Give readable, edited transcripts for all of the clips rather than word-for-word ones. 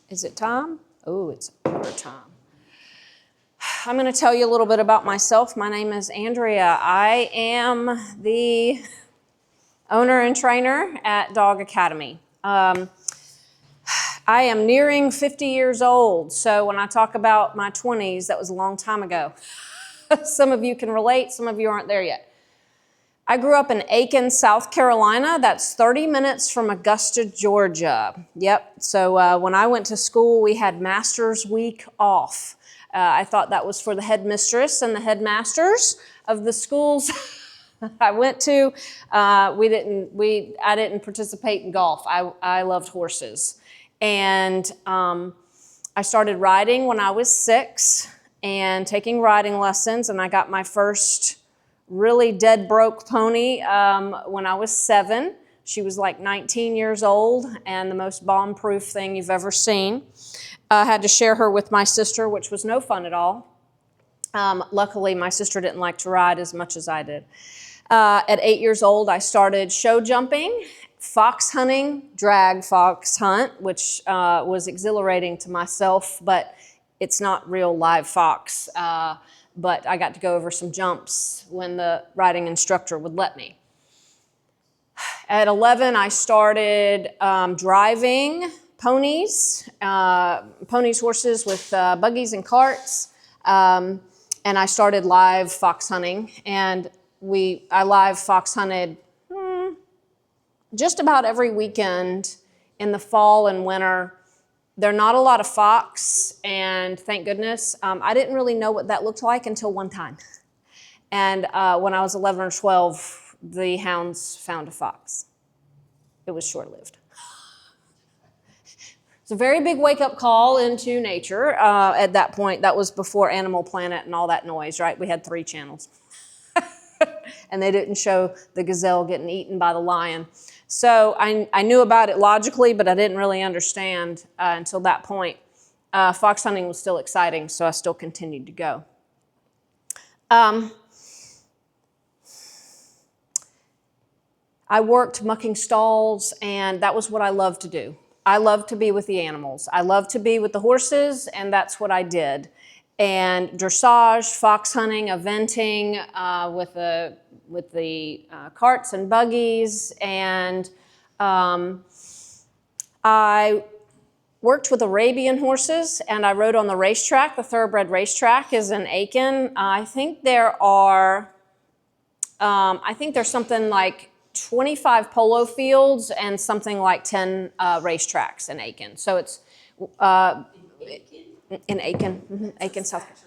Is it time? Oh, it's order time. I'm going to tell you a little bit about myself. My name is Andrea. I am the owner and trainer at Dog Academy. I am nearing 50 years old, so when I talk about my 20s, that was a long time ago. Some of you can relate, some of you aren't there yet. I grew up in Aiken, South Carolina. That's 30 minutes from Augusta, Georgia. Yep, so when I went to school, we had Master's Week off. I thought that was for the headmistress and the headmasters of the schools I went to. I didn't participate in golf. I loved horses. And I started riding when I was 6 and taking riding lessons, and I got my first really dead broke pony when I was 7. She was like 19 years old and the most bomb-proof thing you've ever seen. I had to share her with my sister, which was no fun at all. Luckily, my sister didn't like to ride as much as I did. At 8 years old, I started show jumping, fox hunting, drag fox hunt, which was exhilarating to myself, but it's not real live fox. But I got to go over some jumps when the riding instructor would let me. At 11, I started driving ponies, horses with buggies and carts, and I started live fox hunting. And I live fox hunted just about every weekend in the fall and winter. There are not a lot of fox, and thank goodness. I didn't really know what that looked like until one time. And when I was 11 or 12, the hounds found a fox. It was short-lived. It's a very big wake-up call into nature at that point. That was before Animal Planet and all that noise, right? We had 3 channels. And they didn't show the gazelle getting eaten by the lion. So I knew about it logically, but I didn't really understand until that point. Fox hunting was still exciting, so I still continued to go. I worked mucking stalls, and that was what I loved to do. I loved to be with the animals. I loved to be with the horses, and that's what I did. And dressage, fox hunting, eventing with the carts and buggies, and I worked with Arabian horses, and I rode on the racetrack. The thoroughbred racetrack is in Aiken. I think there's something like 25 polo fields and something like 10 racetracks in Aiken. So it's in Aiken, Aiken, South Carolina.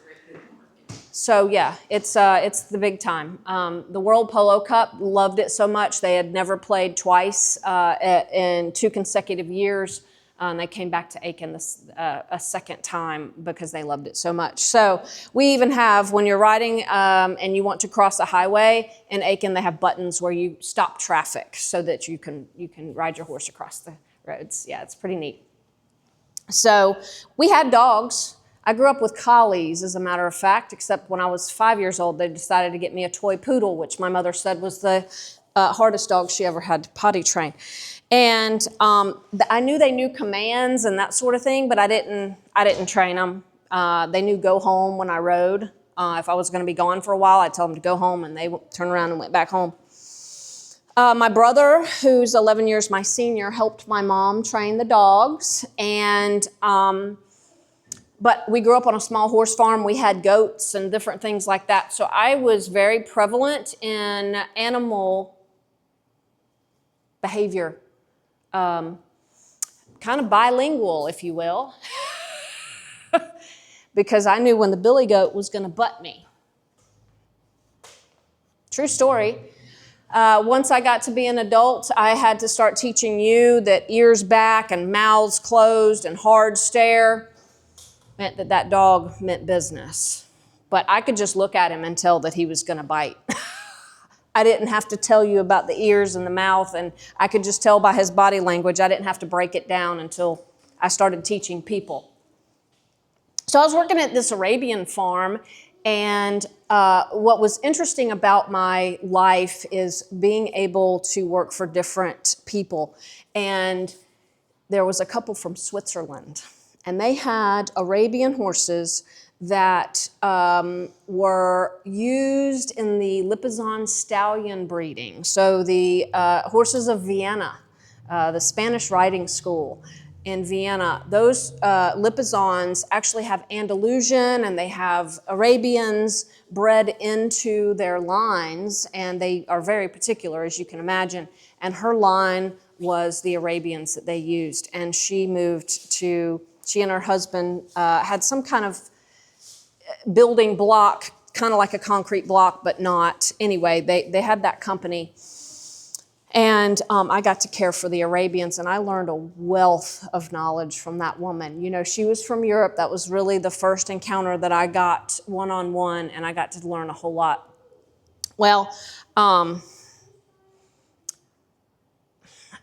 So yeah, it's the big time. The World Polo Cup, loved it so much. They had never played twice in 2 consecutive years. And they came back to Aiken a second time because they loved it so much. So we even have, when you're riding and you want to cross a highway, in Aiken they have buttons where you stop traffic so that you can ride your horse across the roads. Yeah, it's pretty neat. So we had dogs. I grew up with collies, as a matter of fact, except when I was 5 years old, they decided to get me a toy poodle, which my mother said was the hardest dog she ever had to potty train. And I knew they knew commands and that sort of thing, but I didn't train them. They knew go home when I rode. If I was going to be gone for a while, I'd tell them to go home, and they turned around and went back home. My brother, who's 11 years my senior, helped my mom train the dogs, but we grew up on a small horse farm. We had goats and different things like that. So I was very prevalent in animal behavior. Kind of bilingual, if you will, because I knew when the billy goat was going to butt me. True story. Once I got to be an adult, I had to start teaching you that ears back and mouths closed and hard stare meant that dog meant business. But I could just look at him and tell that he was going to bite. I didn't have to tell you about the ears and the mouth, and I could just tell by his body language. I didn't have to break it down until I started teaching people. So I was working at this Arabian farm, and what was interesting about my life is being able to work for different people. And there was a couple from Switzerland, And they had Arabian horses that were used in the Lipizzan stallion breeding. So the horses of Vienna, the Spanish riding school in Vienna, those Lipizzans actually have Andalusian and they have Arabians bred into their lines, and they are very particular, as you can imagine. And her line was the Arabians that they used. And she and her husband had some kind of building block, kind of like a concrete block, but not. Anyway, they had that company. And I got to care for the Arabians, and I learned a wealth of knowledge from that woman. You know, she was from Europe. That was really the first encounter that I got one-on-one, and I got to learn a whole lot. Well,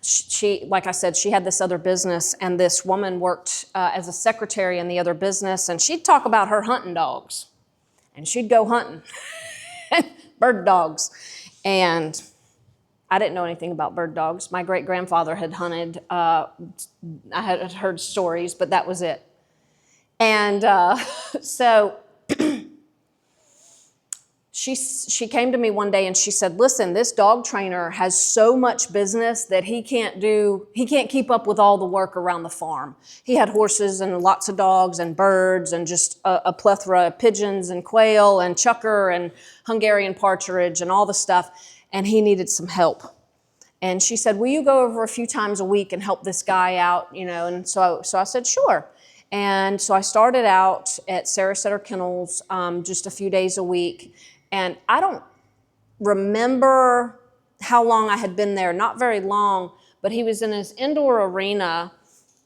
she, like I said, she had this other business, and this woman worked as a secretary in the other business, and she'd talk about her hunting dogs, and she'd go hunting, bird dogs, and I didn't know anything about bird dogs. My great-grandfather had hunted. I had heard stories, but that was it. And so she came to me one day and she said, listen, this dog trainer has so much business that he can't keep up with all the work around the farm. He had horses and lots of dogs and birds and just a plethora of pigeons and quail and chukar and Hungarian partridge and all the stuff. And he needed some help. And she said, will you go over a few times a week and help this guy out? You know, and so I said, sure. And so I started out at Sarah Kennels just a few days a week. And I don't remember how long I had been there, not very long, but he was in his indoor arena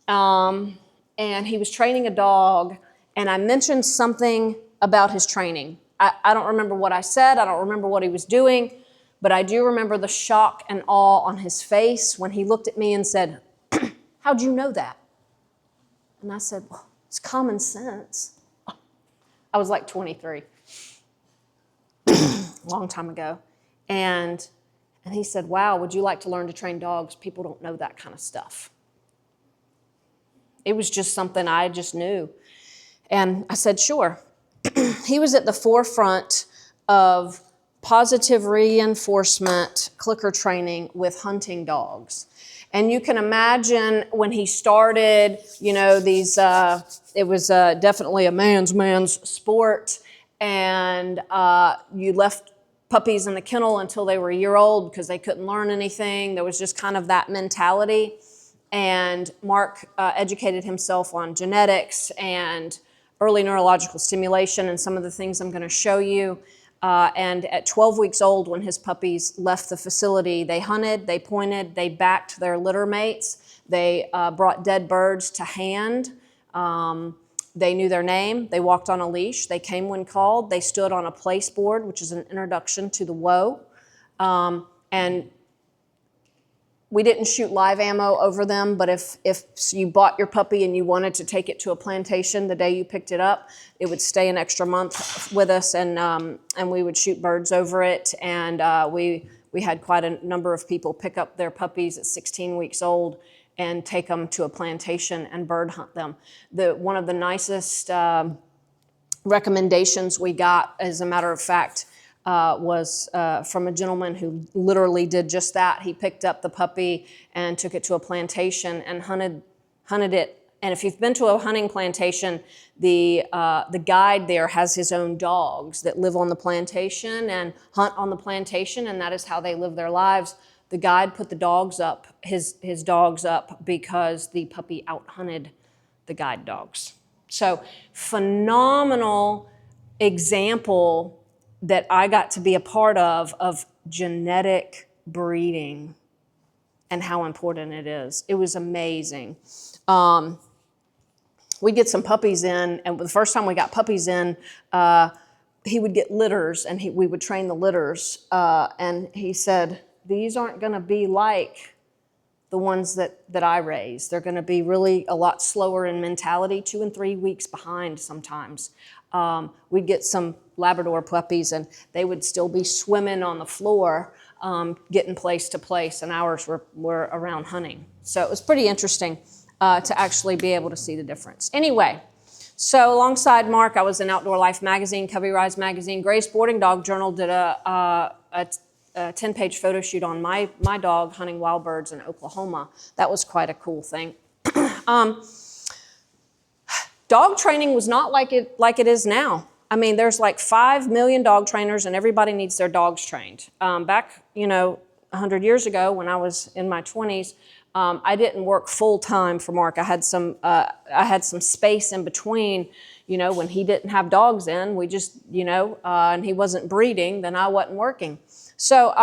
and he was training a dog. And I mentioned something about his training. I don't remember what I said. I don't remember what he was doing. But I do remember the shock and awe on his face when he looked at me and said, how'd you know that? And I said, well, it's common sense. I was like 23, a long time ago. And he said, wow, would you like to learn to train dogs? People don't know that kind of stuff. It was just something I just knew. And I said, sure. He was at the forefront of positive reinforcement clicker training with hunting dogs. And you can imagine when he started, you know, it was definitely a man's sport. And you left puppies in the kennel until they were a year old because they couldn't learn anything. There was just kind of that mentality. And Mark educated himself on genetics and early neurological stimulation and some of the things I'm going to show you. And at 12 weeks old, when his puppies left the facility, they hunted, they pointed, they backed their litter mates, they brought dead birds to hand, they knew their name, they walked on a leash, they came when called, they stood on a place board, which is an introduction to the whoa, and we didn't shoot live ammo over them, but if you bought your puppy and you wanted to take it to a plantation the day you picked it up, it would stay an extra month with us, and we would shoot birds over it. And we had quite a number of people pick up their puppies at 16 weeks old and take them to a plantation and bird hunt them. One of the nicest recommendations we got, as a matter of fact, was from a gentleman who literally did just that. He picked up the puppy and took it to a plantation and hunted it. And if you've been to a hunting plantation, the guide there has his own dogs that live on the plantation and hunt on the plantation, and that is how they live their lives. The guide put the dogs up, his dogs up, because the puppy out-hunted the guide dogs. So phenomenal example that I got to be a part of genetic breeding and how important it is. It was amazing. We'd get some puppies in, and the first time we got puppies in, he would get litters, and we would train the litters. And he said, these aren't going to be like the ones that I raise. They're going to be really a lot slower in mentality, 2 and 3 weeks behind sometimes. We'd get some Labrador puppies, and they would still be swimming on the floor, getting place to place, and ours were around hunting. So it was pretty interesting. to actually be able to see the difference. Anyway, so alongside Mark, I was in Outdoor Life magazine, Cubby Rise magazine. Gray Sporting Dog Journal did a 10-page photo shoot on my dog hunting wild birds in Oklahoma. That was quite a cool thing. Dog training was not like it is now. I mean, there's like 5 million dog trainers, and everybody needs their dogs trained. Back, 100 years ago when I was in my 20s, I didn't work full time for Mark. I had some space in between. When he didn't have dogs in, we just, and he wasn't breeding, then I wasn't working. So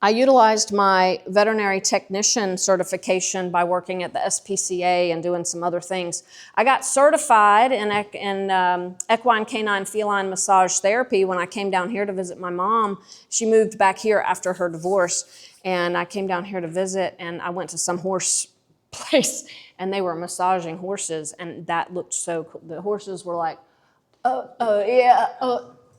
I utilized my veterinary technician certification by working at the SPCA and doing some other things. I got certified in equine, canine, feline massage therapy when I came down here to visit my mom. She moved back here after her divorce, and I came down here to visit, and I went to some horse place, and they were massaging horses, and that looked so cool. The horses were like,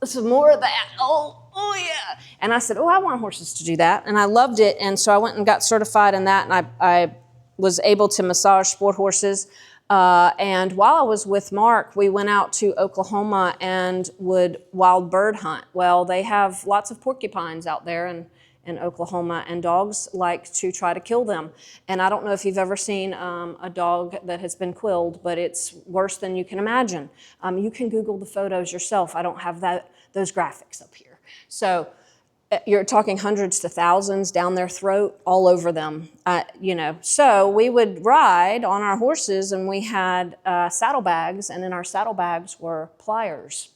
some more of that. Oh yeah. And I said, I want horses to do that. And I loved it. And so I went and got certified in that. And I was able to massage sport horses. And while I was with Mark, we went out to Oklahoma and would wild bird hunt. Well, they have lots of porcupines out there in Oklahoma, and dogs like to try to kill them. And I don't know if you've ever seen a dog that has been quilled, but it's worse than you can imagine. You can Google the photos yourself. I don't have those graphics up here. So you're talking hundreds to thousands down their throat, all over them, So we would ride on our horses, and we had saddlebags, and in our saddlebags were pliers.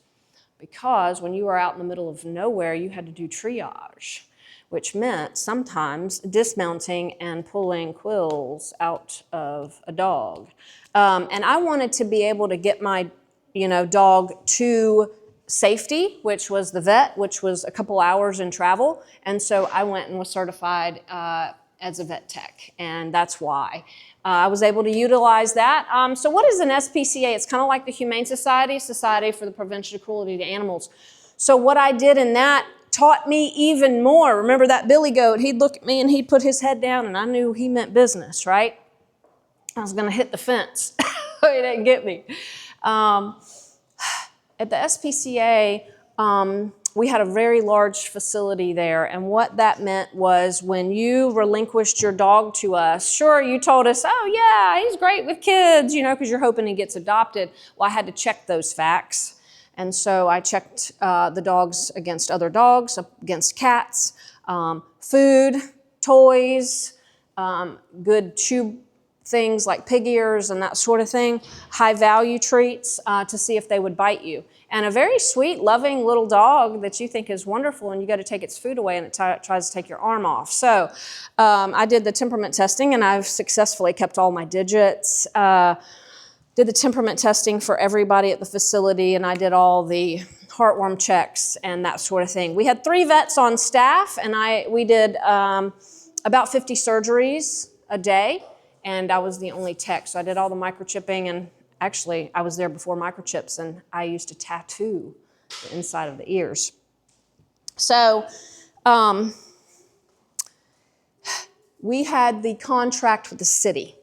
Because when you were out in the middle of nowhere, you had to do triage, which meant sometimes dismounting and pulling quills out of a dog. And I wanted to be able to get my, dog to safety, which was the vet, which was a couple hours in travel. And so I went and was certified as a vet tech, and that's why. I was able to utilize that. So what is an SPCA? It's kind of like the Humane Society, Society for the Prevention of Cruelty to Animals. So what I did in that taught me even more. Remember that billy goat? He'd look at me and he'd put his head down, and I knew he meant business, right? I was going to hit the fence. He didn't get me. At the SPCA, we had a very large facility there, and what that meant was when you relinquished your dog to us, sure, you told us, oh yeah, he's great with kids, because you're hoping he gets adopted. Well, I had to check those facts, and so I checked the dogs against other dogs, against cats, food, toys, good chew things like pig ears and that sort of thing, high value treats to see if they would bite you. And a very sweet, loving little dog that you think is wonderful, and you got to take its food away and it tries to take your arm off. So I did the temperament testing, and I've successfully kept all my digits. Did the temperament testing for everybody at the facility, and I did all the heartworm checks and that sort of thing. We had 3 vets on staff, and we did about 50 surgeries a day. And I was the only tech, so I did all the microchipping, and actually I was there before microchips, and I used to tattoo the inside of the ears. So we had the contract with the city,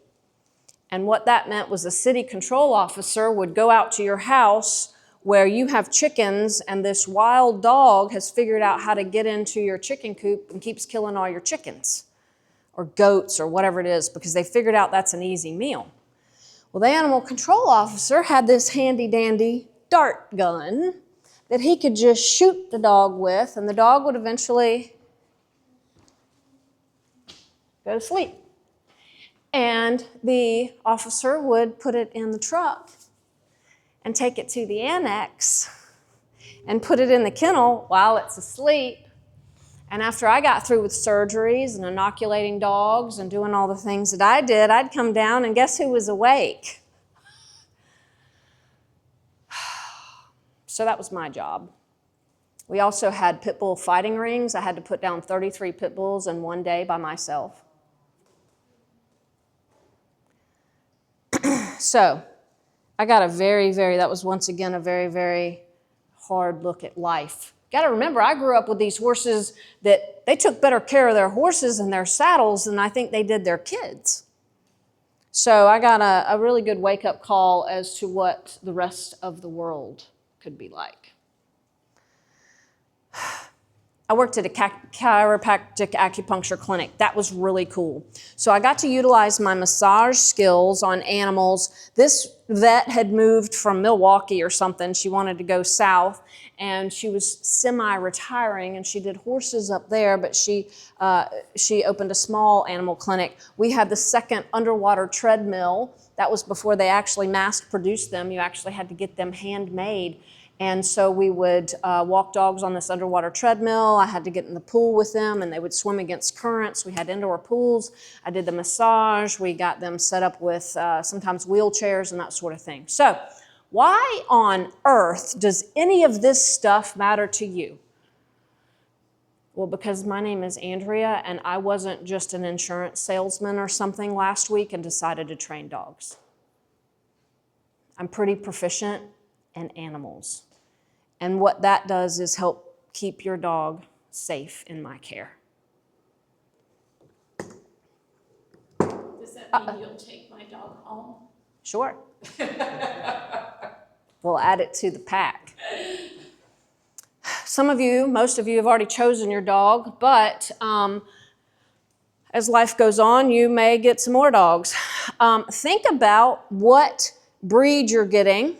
and what that meant was a city control officer would go out to your house where you have chickens, and this wild dog has figured out how to get into your chicken coop and keeps killing all your chickens, or goats, or whatever it is, because they figured out that's an easy meal. Well, the animal control officer had this handy-dandy dart gun that he could just shoot the dog with, and the dog would eventually go to sleep. And the officer would put it in the truck and take it to the annex and put it in the kennel while it's asleep. And after I got through with surgeries and inoculating dogs and doing all the things that I did, I'd come down, and guess who was awake? So that was my job. We also had pit bull fighting rings. I had to put down 33 pit bulls in one day by myself. So I got that was once again a very, very hard look at life. Got to remember, I grew up with these horses that they took better care of their horses and their saddles than I think they did their kids. So I got a really good wake-up call as to what the rest of the world could be like. I worked at a chiropractic acupuncture clinic. That was really cool. So I got to utilize my massage skills on animals. This vet had moved from Milwaukee or something. She wanted to go south, and she was semi-retiring, and she did horses up there, but she opened a small animal clinic. We had the second underwater treadmill. That was before they actually mass-produced them. You actually had to get them handmade. And so we would walk dogs on this underwater treadmill. I had to get in the pool with them, and they would swim against currents. We had indoor pools. I did the massage. We got them set up with sometimes wheelchairs and that sort of thing. So why on earth does any of this stuff matter to you? Well, because my name is Andrea, and I wasn't just an insurance salesman or something last week and decided to train dogs. I'm pretty proficient in animals. And what that does is help keep your dog safe in my care. Does that mean you'll take my dog home? Sure. We'll add it to the pack. Some of you, most of you have already chosen your dog, but as life goes on, you may get some more dogs. Think about what breed you're getting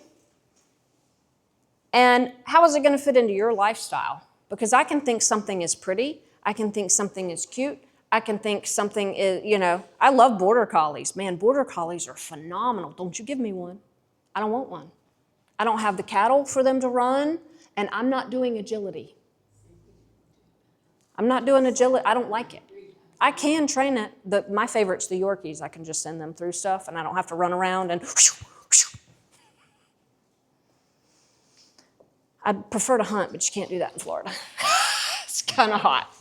and how is it going to fit into your lifestyle? Because I can think something is pretty, I can think something is cute, I can think something is, I love border collies. Man, border collies are phenomenal. Don't you give me one. I don't want one. I don't have the cattle for them to run, and I'm not doing agility. I'm not doing agility. I don't like it. I can train it. My favorite's the Yorkies. I can just send them through stuff, and I don't have to run around and I'd prefer to hunt, but you can't do that in Florida. It's kind of hot.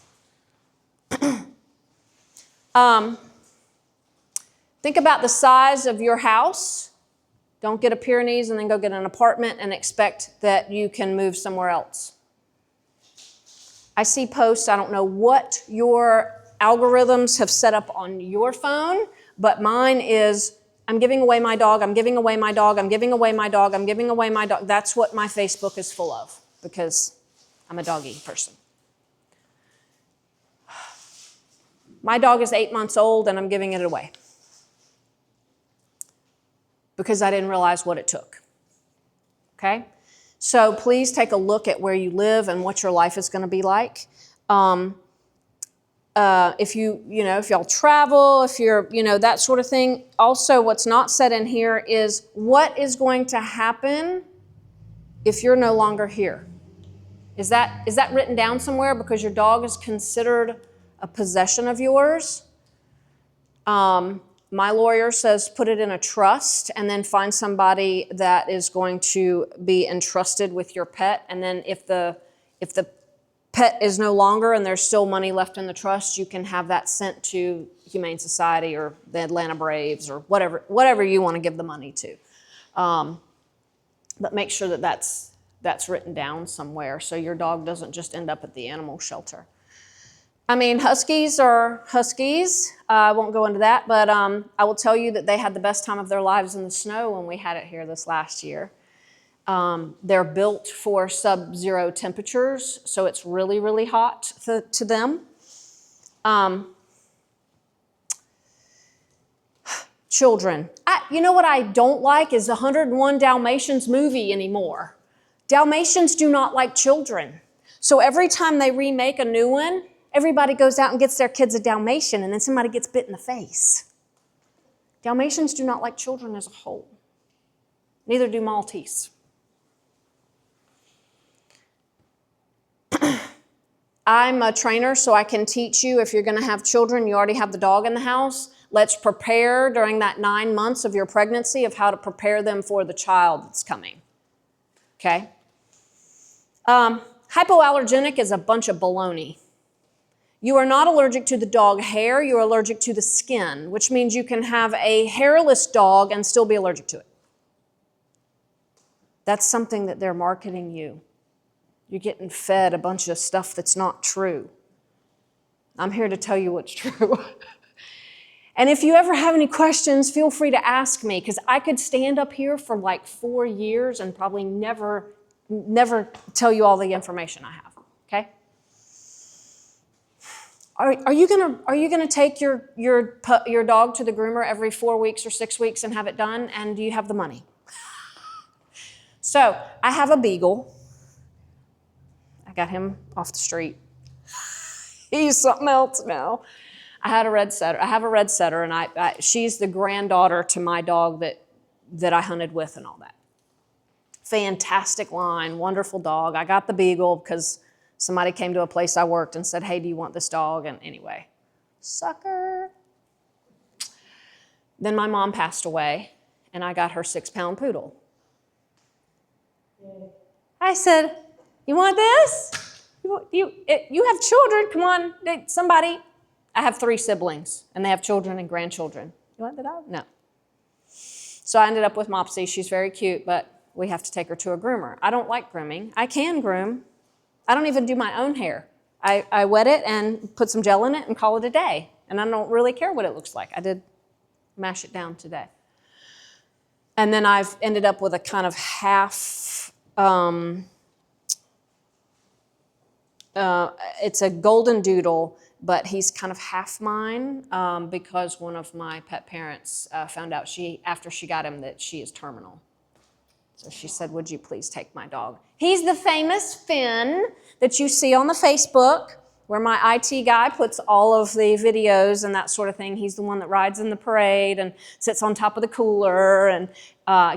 Think about the size of your house. Don't get a Pyrenees and then go get an apartment and expect that you can move somewhere else. I see posts, I don't know what your algorithms have set up on your phone, but mine is, I'm giving away my dog, I'm giving away my dog, I'm giving away my dog, I'm giving away my dog. That's what my Facebook is full of because I'm a doggy person. My dog is 8 months old and I'm giving it away because I didn't realize what it took. Okay? So please take a look at where you live and what your life is going to be like. If y'all travel, if you're, that sort of thing. Also, what's not said in here is what is going to happen if you're no longer here. Is that written down somewhere because your dog is considered a possession of yours? My lawyer says put it in a trust and then find somebody that is going to be entrusted with your pet. And then if the pet is no longer and there's still money left in the trust, you can have that sent to Humane Society or the Atlanta Braves or whatever you want to give the money to. But make sure that that's written down somewhere so your dog doesn't just end up at the animal shelter. I mean, huskies are huskies. I won't go into that, but I will tell you that they had the best time of their lives in the snow when we had it here this last year. They're built for sub-zero temperatures, so it's really, really hot to them. Children. You know what I don't like is the 101 Dalmatians movie anymore. Dalmatians do not like children. So every time they remake a new one, everybody goes out and gets their kids a Dalmatian, and then somebody gets bit in the face. Dalmatians do not like children as a whole. Neither do Maltese. I'm a trainer, so I can teach you if you're going to have children, you already have the dog in the house. Let's prepare during that 9 months of your pregnancy of how to prepare them for the child that's coming. Okay? Hypoallergenic is a bunch of baloney. You are not allergic to the dog hair, you're allergic to the skin, which means you can have a hairless dog and still be allergic to it. That's something that they're marketing you. You're getting fed a bunch of stuff that's not true. I'm here to tell you what's true. And if you ever have any questions, feel free to ask me, because I could stand up here for like 4 years and probably never tell you all the information I have, okay? Are you gonna take your dog to the groomer every 4 weeks or 6 weeks and have it done? And do you have the money? So I have a beagle. I got him off the street. He's something else now. I have a red setter, and she's the granddaughter to my dog that I hunted with and all that. Fantastic line, wonderful dog. I got the beagle because somebody came to a place I worked and said, hey, do you want this dog? And anyway, sucker. Then my mom passed away, and I got her 6-pound poodle. I said, you want this? You have children, come on, somebody. I have 3 siblings, and they have children and grandchildren. You want the dog? No. So I ended up with Mopsy. She's very cute, but we have to take her to a groomer. I don't like grooming. I can groom. I don't even do my own hair. I wet it and put some gel in it and call it a day. And I don't really care what it looks like. I did mash it down today. And then I've ended up with a kind of half, it's a golden doodle, but he's kind of half mine because one of my pet parents found out after she got him that she is terminal. So she said, would you please take my dog? He's the famous Finn that you see on the Facebook, where my IT guy puts all of the videos and that sort of thing. He's the one that rides in the parade and sits on top of the cooler and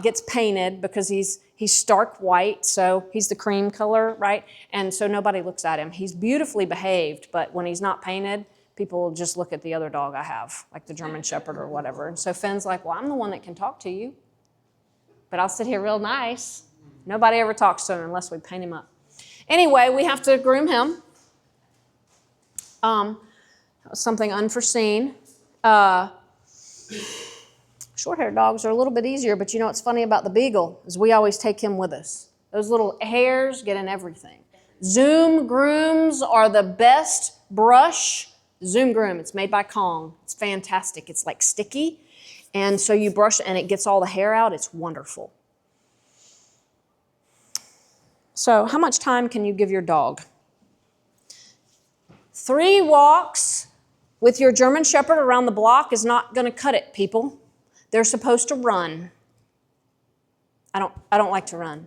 gets painted because he's stark white, so he's the cream color, right? And so nobody looks at him. He's beautifully behaved, but when he's not painted, people just look at the other dog I have, like the German Shepherd or whatever. And so Finn's like, well, I'm the one that can talk to you, but I'll sit here real nice. Nobody ever talks to him unless we paint him up. Anyway, we have to groom him. Something unforeseen. Short-haired dogs are a little bit easier, but you know what's funny about the beagle is we always take him with us. Those little hairs get in everything. Zoom grooms are the best brush. Zoom groom, it's made by Kong. It's fantastic. It's like sticky, and so you brush and it gets all the hair out. It's wonderful. So how much time can you give your dog? 3 walks with your German Shepherd around the block is not going to cut it, people. They're supposed to run. I don't like to run.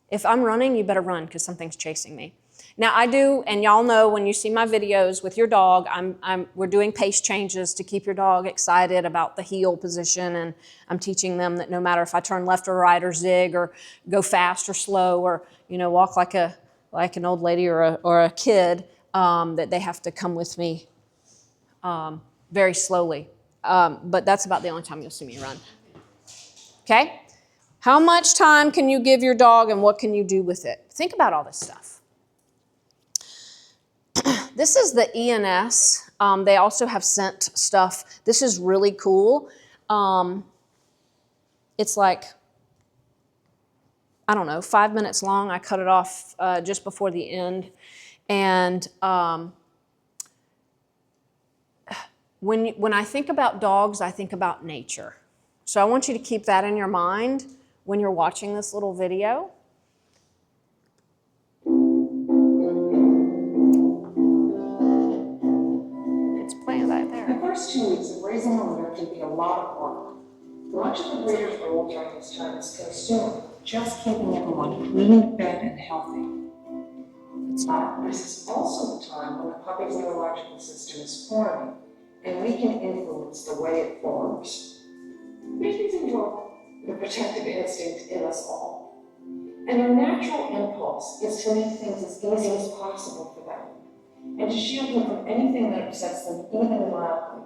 If I'm running, you better run because something's chasing me. Now I do, and y'all know when you see my videos with your dog, we're doing pace changes to keep your dog excited about the heel position, and I'm teaching them that no matter if I turn left or right or zig or go fast or slow or walk like an old lady or a kid, that they have to come with me very slowly. But that's about the only time you'll see me run. Okay? How much time can you give your dog and what can you do with it? Think about all this stuff. This is the ENS. They also have scent stuff. This is really cool. It's like, I don't know, 5 minutes long. I cut it off just before the end. And when I think about dogs, I think about nature. So I want you to keep that in your mind when you're watching this little video. It's playing right there. The first 2 weeks of raising a litter can be a lot of work. Much of the breeder's role during this time is consumed just keeping everyone clean, fed, and healthy. This is also the time when the puppy's neurological system is forming, and we can influence the way it forms. Babies enjoy the protective instinct in us all, and their natural impulse is to make things as easy as possible for them, and to shield them from anything that upsets them even mildly.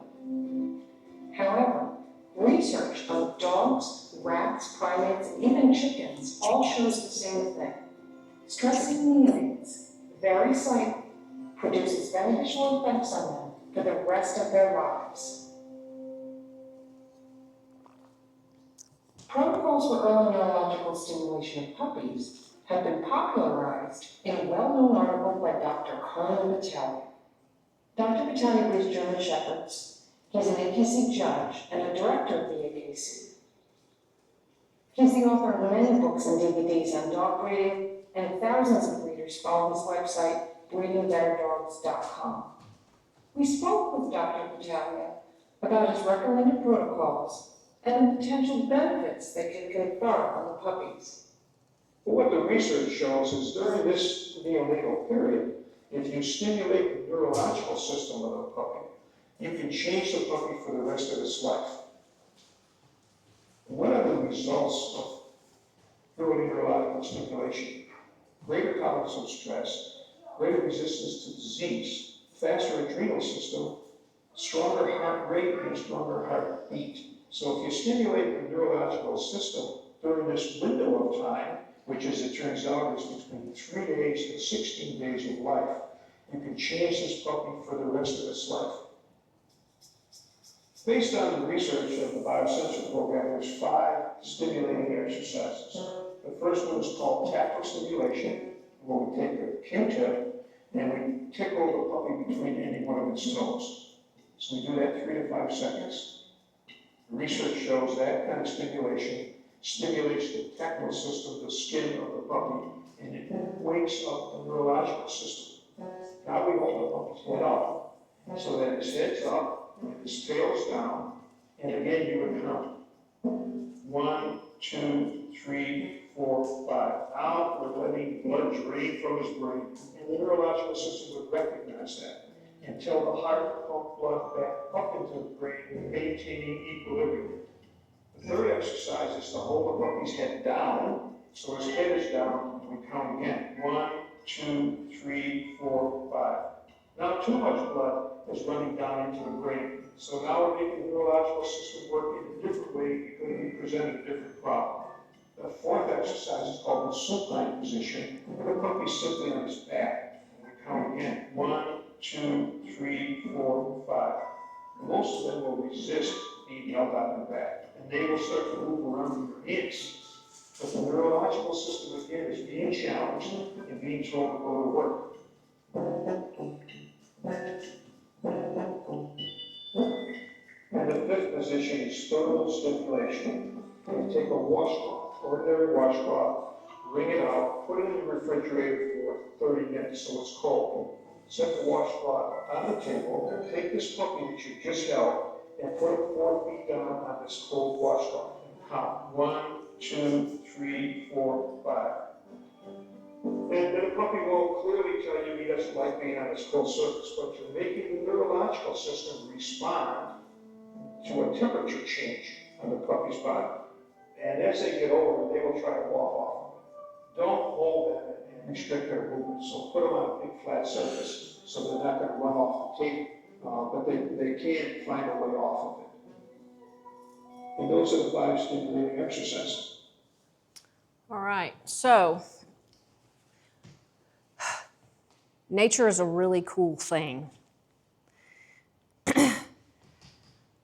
However, research on dogs, rats, primates, and even chickens all shows the same thing. Stressing needs, very slightly, produces beneficial effects on them for the rest of their lives. Protocols for early neurological stimulation of puppies have been popularized in a well-known article by Dr. Carlo Battaglia. Dr. Battaglia breeds German Shepherds. He's an AKC judge and a director of the AKC. He's the author of many books and DVDs on dog breeding, and thousands of breeders follow his website, breedingbetterdogs.com. We spoke with Dr. Battaglia about his recommended protocols and the potential benefits they can confer on the puppies. Well, what the research shows is during this neonatal period, if you stimulate the neurological system of the puppy, you can change the puppy for the rest of its life. What are the results of neuroneurological stimulation? Greater tolerance of stress, greater resistance to disease, faster adrenal system, stronger heart rate, and stronger heartbeat. So if you stimulate the neurological system during this window of time, which as it turns out is between 3 days and 16 days of life, you can change this puppy for the rest of its life. Based on the research of the Biosensor program, there's 5 stimulating exercises. The first one is called tactile stimulation, where we take a Q-tip and we tickle the puppy between any one of its toes. So we do that 3 to 5 seconds. The research shows that kind of stimulation stimulates the tactile system, the skin of the puppy, and it wakes up the neurological system. Now we hold the puppy's head up, so that his head's up, his tail's down, and again you would count 1, 2, 3, 4, 5. Now we're letting blood drain from his brain, and the neurological system would recognize that until the heart pumps blood back up into the brain, maintaining equilibrium. The third exercise is to hold the puppy's head down, so his head is down, and we count again. 1, 2, 3, 4, 5. Now too much blood is running down into the brain. So now we're making the neurological system work in a different way because we present a different problem. The fourth exercise is called the supine position, where the puppy's simply on his back. And we count again. 1, 2, 3, 4, 5. Most of them will resist being held on the back, and they will start to move around with their hands. But the neurological system again is being challenged and being told to go to work. And the fifth position is thermal stimulation. You take a washcloth, ordinary washcloth, wring it out, put it in the refrigerator for 30 minutes so it's cold. Set the washcloth on the table, and take this puppy that you just held and put it 4 feet down on this cold washcloth. And count 1, 2, 3, 4, 5. And the puppy will clearly tell you he doesn't like being on this cold surface, but you're making the neurological system respond to a temperature change on the puppy's body. And as they get older, they will try to walk off of it. Don't hold them and restrict their movement. So put them on a big flat surface so they're not going to run off the table, but they can find a way off of it. And those are the 5 stimulating exercises. All right, so nature is a really cool thing.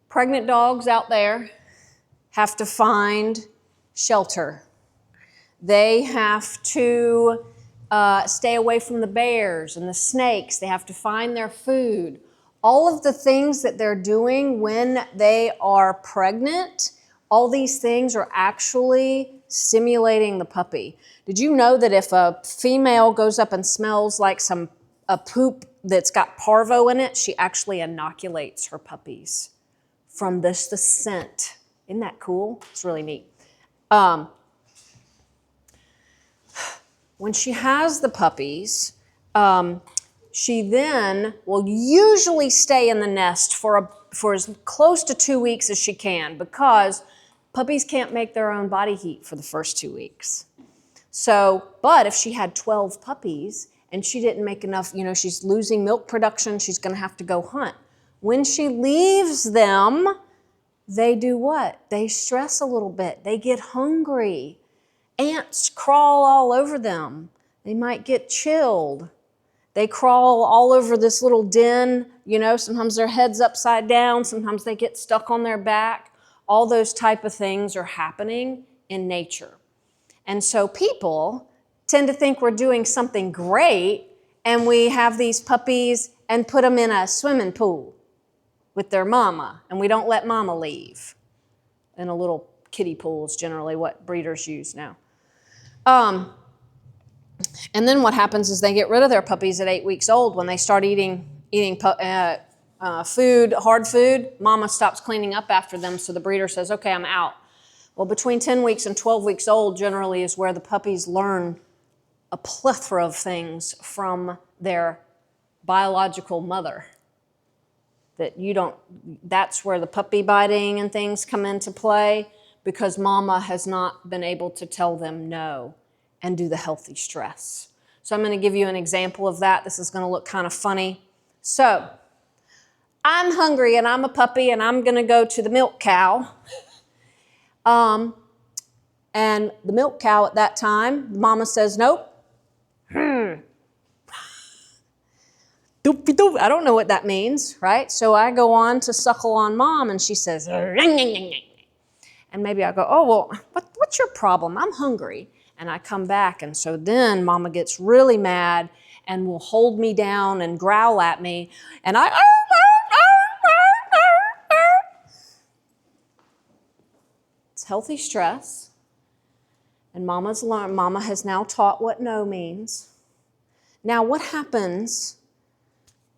Pregnant dogs out there have to find shelter. They have to stay away from the bears and the snakes. They have to find their food. All of the things that they're doing when they are pregnant, all these things are actually stimulating the puppy. Did you know that if a female goes up and smells like a poop that's got parvo in it, she actually inoculates her puppies from the scent? Isn't that cool? It's really neat. When she has the puppies, she then will usually stay in the nest for as close to 2 weeks as she can, because puppies can't make their own body heat for the first 2 weeks. So, but if she had 12 puppies and she didn't make enough, she's losing milk production, she's going to have to go hunt. When she leaves them, they do what? They stress a little bit. They get hungry. Ants crawl all over them. They might get chilled. They crawl all over this little den. Sometimes their head's upside down. Sometimes they get stuck on their back. All those type of things are happening in nature. And so people tend to think we're doing something great, and we have these puppies and put them in a swimming pool. with their mama, and we don't let mama leave. In a little kiddie pool is generally what breeders use now. And then what happens is they get rid of their puppies at 8 weeks old. When they start eating food, hard food, mama stops cleaning up after them, so the breeder says, okay, I'm out. Well, between 10 weeks and 12 weeks old generally is where the puppies learn a plethora of things from their biological mother. That's where the puppy biting and things come into play, because mama has not been able to tell them no and do the healthy stress. So I'm going to give you an example of that. This is going to look kind of funny. So I'm hungry and I'm a puppy and I'm going to go to the milk cow. And the milk cow at that time, mama says, nope. Doop-de-doop. I don't know what that means, right? So I go on to suckle on mom and she says, and maybe I go, oh, well, what's your problem? I'm hungry. And I come back, and so then mama gets really mad and will hold me down and growl at me, and it's healthy stress, and mama has now taught what no means. Now what happens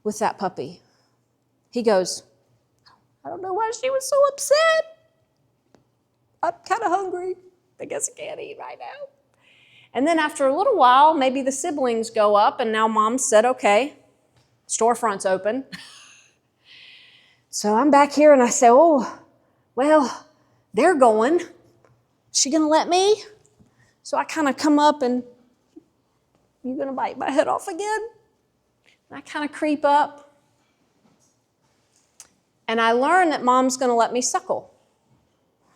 with that puppy? He goes, I don't know why she was so upset. I'm kind of hungry. I guess I can't eat right now. And then after a little while, maybe the siblings go up, and now mom said, okay, storefront's open. So I'm back here and I say, oh, well, they're going. Is she going to let me? So I kind of come up and, you going to bite my head off again? And I kind of creep up. And I learn that mom's going to let me suckle.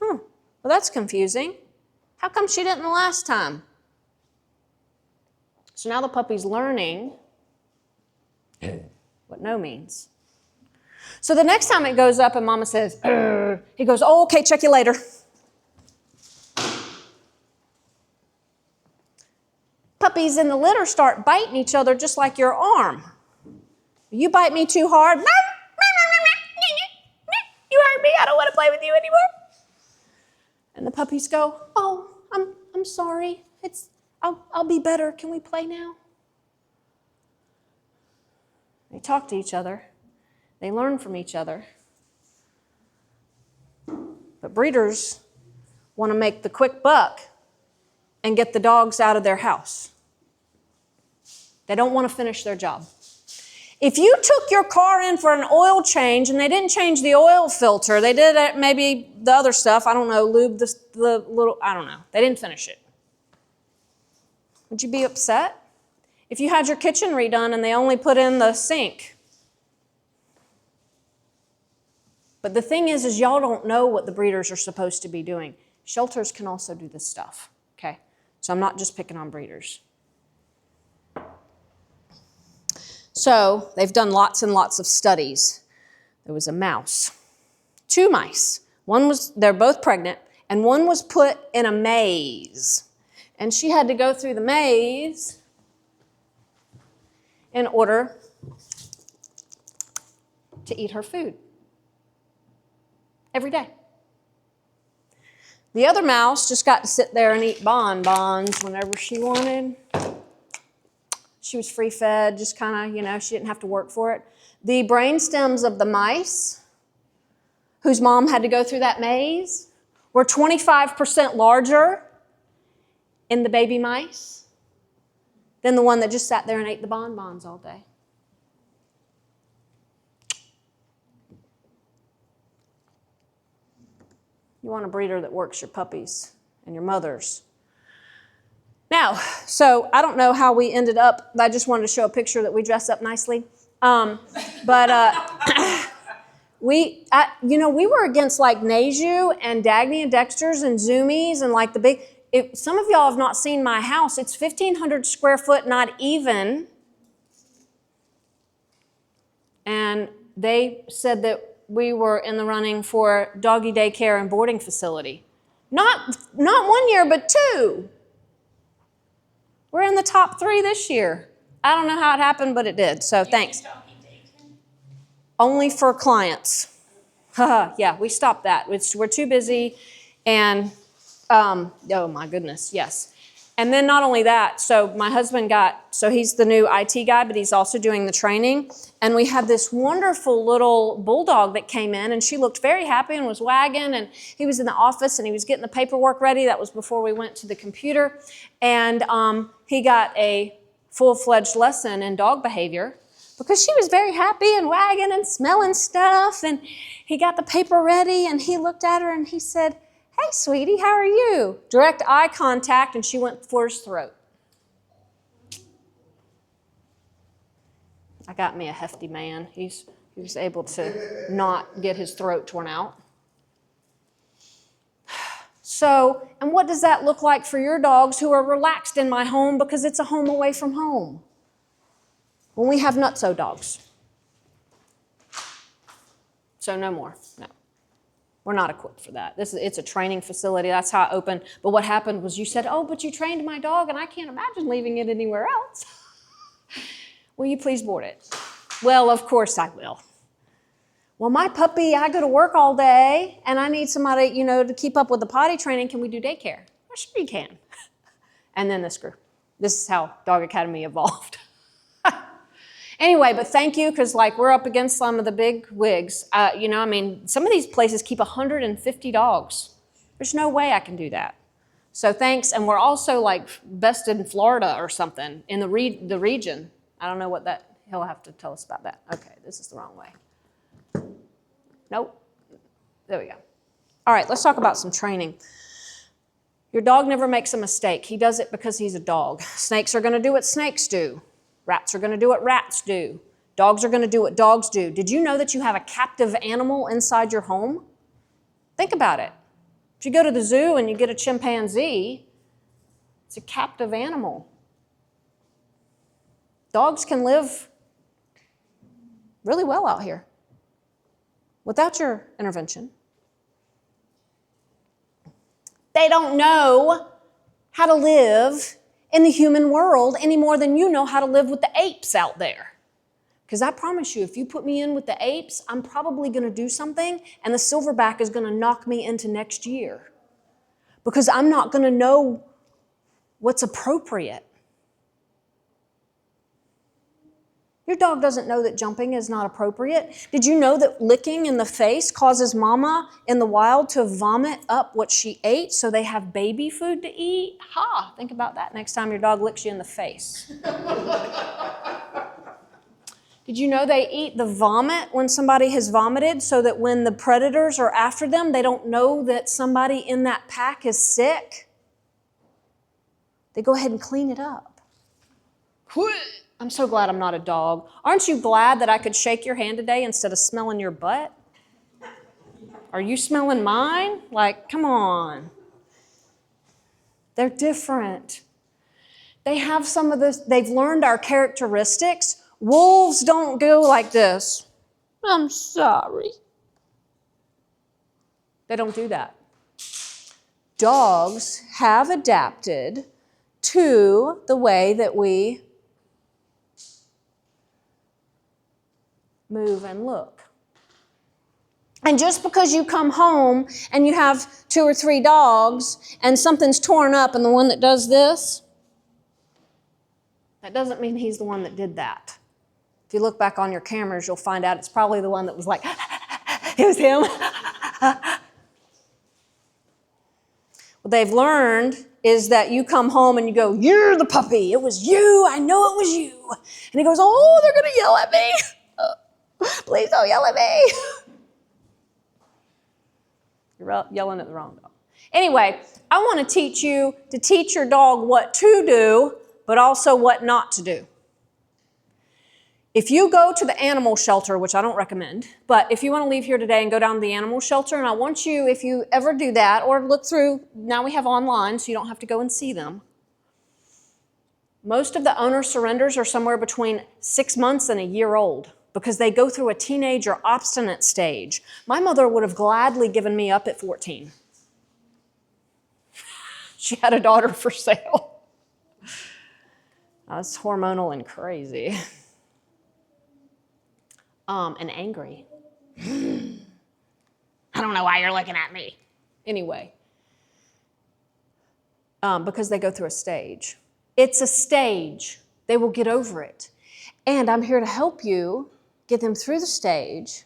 Well, that's confusing. How come she didn't the last time? So now the puppy's learning what no means. So the next time it goes up and mama says, he goes, oh, okay, check you later. Puppies in the litter start biting each other just like your arm. You bite me too hard. You hurt me. I don't want to play with you anymore. And the puppies go, oh, I'm sorry. I'll be better. Can we play now? They talk to each other. They learn from each other. But breeders want to make the quick buck and get the dogs out of their house. They don't want to finish their job. If you took your car in for an oil change and they didn't change the oil filter, they did maybe the other stuff, I don't know, lube the little, I don't know. They didn't finish it. Would you be upset? If you had your kitchen redone and they only put in the sink. But the thing is y'all don't know what the breeders are supposed to be doing. Shelters can also do this stuff, okay? So I'm not just picking on breeders. So they've done lots and lots of studies. There was a mouse, 2 mice. They're both pregnant, and one was put in a maze. And she had to go through the maze in order to eat her food every day. The other mouse just got to sit there and eat bonbons whenever she wanted. She was free-fed, just kind of, she didn't have to work for it. The brain stems of the mice, whose mom had to go through that maze, were 25% larger in the baby mice than the one that just sat there and ate the bonbons all day. You want a breeder that works your puppies and your mothers. Now, so I don't know how we ended up, I just wanted to show a picture that we dress up nicely. We were against like Neju and Dagny and Dexter's and Zoomies and like the big, if some of y'all have not seen my house, it's 1,500 square foot, not even. And they said that we were in the running for doggy daycare and boarding facility. Not 1 year, but 2. We're in the top 3 this year. I don't know how it happened, but it did, so thanks. only for clients. Yeah, we stopped that. We're too busy, and oh my goodness, yes. And then not only that, so my husband so he's the new IT guy, but he's also doing the training. And we had this wonderful little bulldog that came in, and she looked very happy and was wagging, and he was in the office and he was getting the paperwork ready. That was before we went to the computer. And he got a full-fledged lesson in dog behavior because she was very happy and wagging and smelling stuff. And he got the paper ready, and he looked at her and he said, "Hey, sweetie, how are you?" Direct eye contact, and she went for his throat. I got me a hefty man. He was able to not get his throat torn out. So, and what does that look like for your dogs who are relaxed in my home because it's a home away from home? When we have nutso dogs. So no more, no. We're not equipped for that. It's a training facility. That's how I opened. But what happened was you said, "Oh, but you trained my dog, and I can't imagine leaving it anywhere else." Will you please board it? Well, of course I will. Well, my puppy, I go to work all day, and I need somebody, to keep up with the potty training. Can we do daycare? Well, sure you can. And then this grew. This is how Dog Academy evolved. Anyway, but thank you, because we're up against some of the big wigs. Some of these places keep 150 dogs. There's no way I can do that. So thanks, and we're also best in Florida or something, in the region. I don't know what that, he'll have to tell us about that. Okay, this is the wrong way. Nope, there we go. All right, let's talk about some training. Your dog never makes a mistake. He does it because he's a dog. Snakes are gonna do what snakes do. Rats are going to do what rats do. Dogs are going to do what dogs do. Did you know that you have a captive animal inside your home? Think about it. If you go to the zoo and you get a chimpanzee, it's a captive animal. Dogs can live really well out here without your intervention. They don't know how to live in the human world any more than you know how to live with the apes out there. Because I promise you, if you put me in with the apes, I'm probably going to do something, and the silverback is going to knock me into next year. Because I'm not going to know what's appropriate. Your dog doesn't know that jumping is not appropriate. Did you know that licking in the face causes mama in the wild to vomit up what she ate so they have baby food to eat? Ha! Think about that next time your dog licks you in the face. Did you know they eat the vomit when somebody has vomited so that when the predators are after them, they don't know that somebody in that pack is sick? They go ahead and clean it up. I'm so glad I'm not a dog. Aren't you glad that I could shake your hand today instead of smelling your butt? Are you smelling mine? Come on. They're different. They have some of this, they've learned our characteristics. Wolves don't go like this. "I'm sorry." They don't do that. Dogs have adapted to the way that we move and look. And just because you come home and you have 2 or 3 dogs and something's torn up and the one that does this, that doesn't mean he's the one that did that. If you look back on your cameras, you'll find out it's probably the one that was like, it was him. What they've learned is that you come home and you go, "You're the puppy. It was you. I know it was you." And he goes, "Oh, they're going to yell at me. Please don't yell at me." You're yelling at the wrong dog. Anyway, I want to teach you to teach your dog what to do, but also what not to do. If you go to the animal shelter, which I don't recommend, but if you want to leave here today and go down to the animal shelter, and I want you, if you ever do that, or look through, now we have online, so you don't have to go and see them. Most of the owner surrenders are somewhere between 6 months and a year old, because they go through a teenage or obstinate stage. My mother would have gladly given me up at 14. She had a daughter for sale. I was hormonal and crazy. and angry. I don't know why you're looking at me. Anyway, because they go through a stage. It's a stage. They will get over it. And I'm here to help you get them through the stage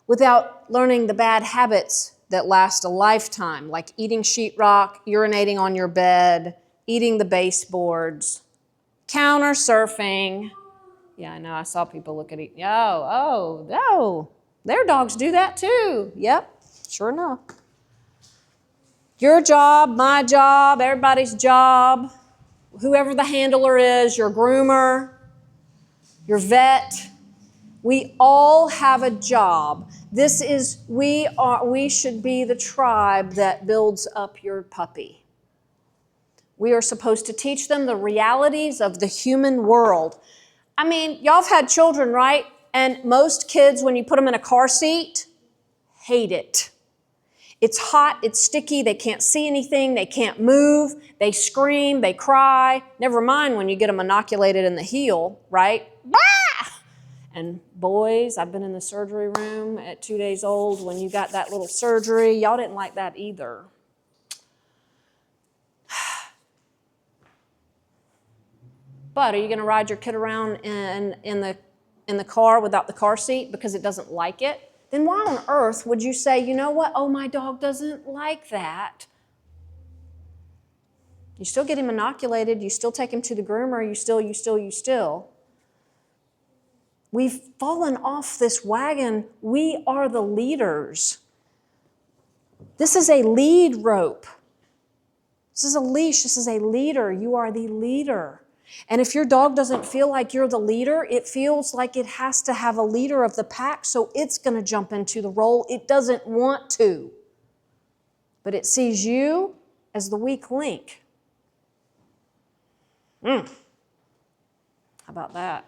without learning the bad habits that last a lifetime, like eating sheetrock, urinating on your bed, eating the baseboards, counter surfing. Yeah, I know, I saw people look at it. Oh, their dogs do that too. Yep, sure enough. Your job, my job, everybody's job, whoever the handler is, your groomer, your vet, we all have a job. We should be the tribe that builds up your puppy. We are supposed to teach them the realities of the human world. I mean, y'all have had children, right? And most kids, when you put them in a car seat, hate it. It's hot, it's sticky, they can't see anything, they can't move, they scream, they cry. Never mind when you get them inoculated in the heel, right? Bah! And boys, I've been in the surgery room at 2 days old when you got that little surgery. Y'all didn't like that either. But are you going to ride your kid around in the car without the car seat because it doesn't like it? Then why on earth would you say, you know what? Oh, my dog doesn't like that. You still get him inoculated. You still take him to the groomer. You still. We've fallen off this wagon. We are the leaders. This is a lead rope. This is a leash. This is a leader. You are the leader. And if your dog doesn't feel like you're the leader, it feels like it has to have a leader of the pack, so it's going to jump into the role it doesn't want to. But it sees you as the weak link. How about that?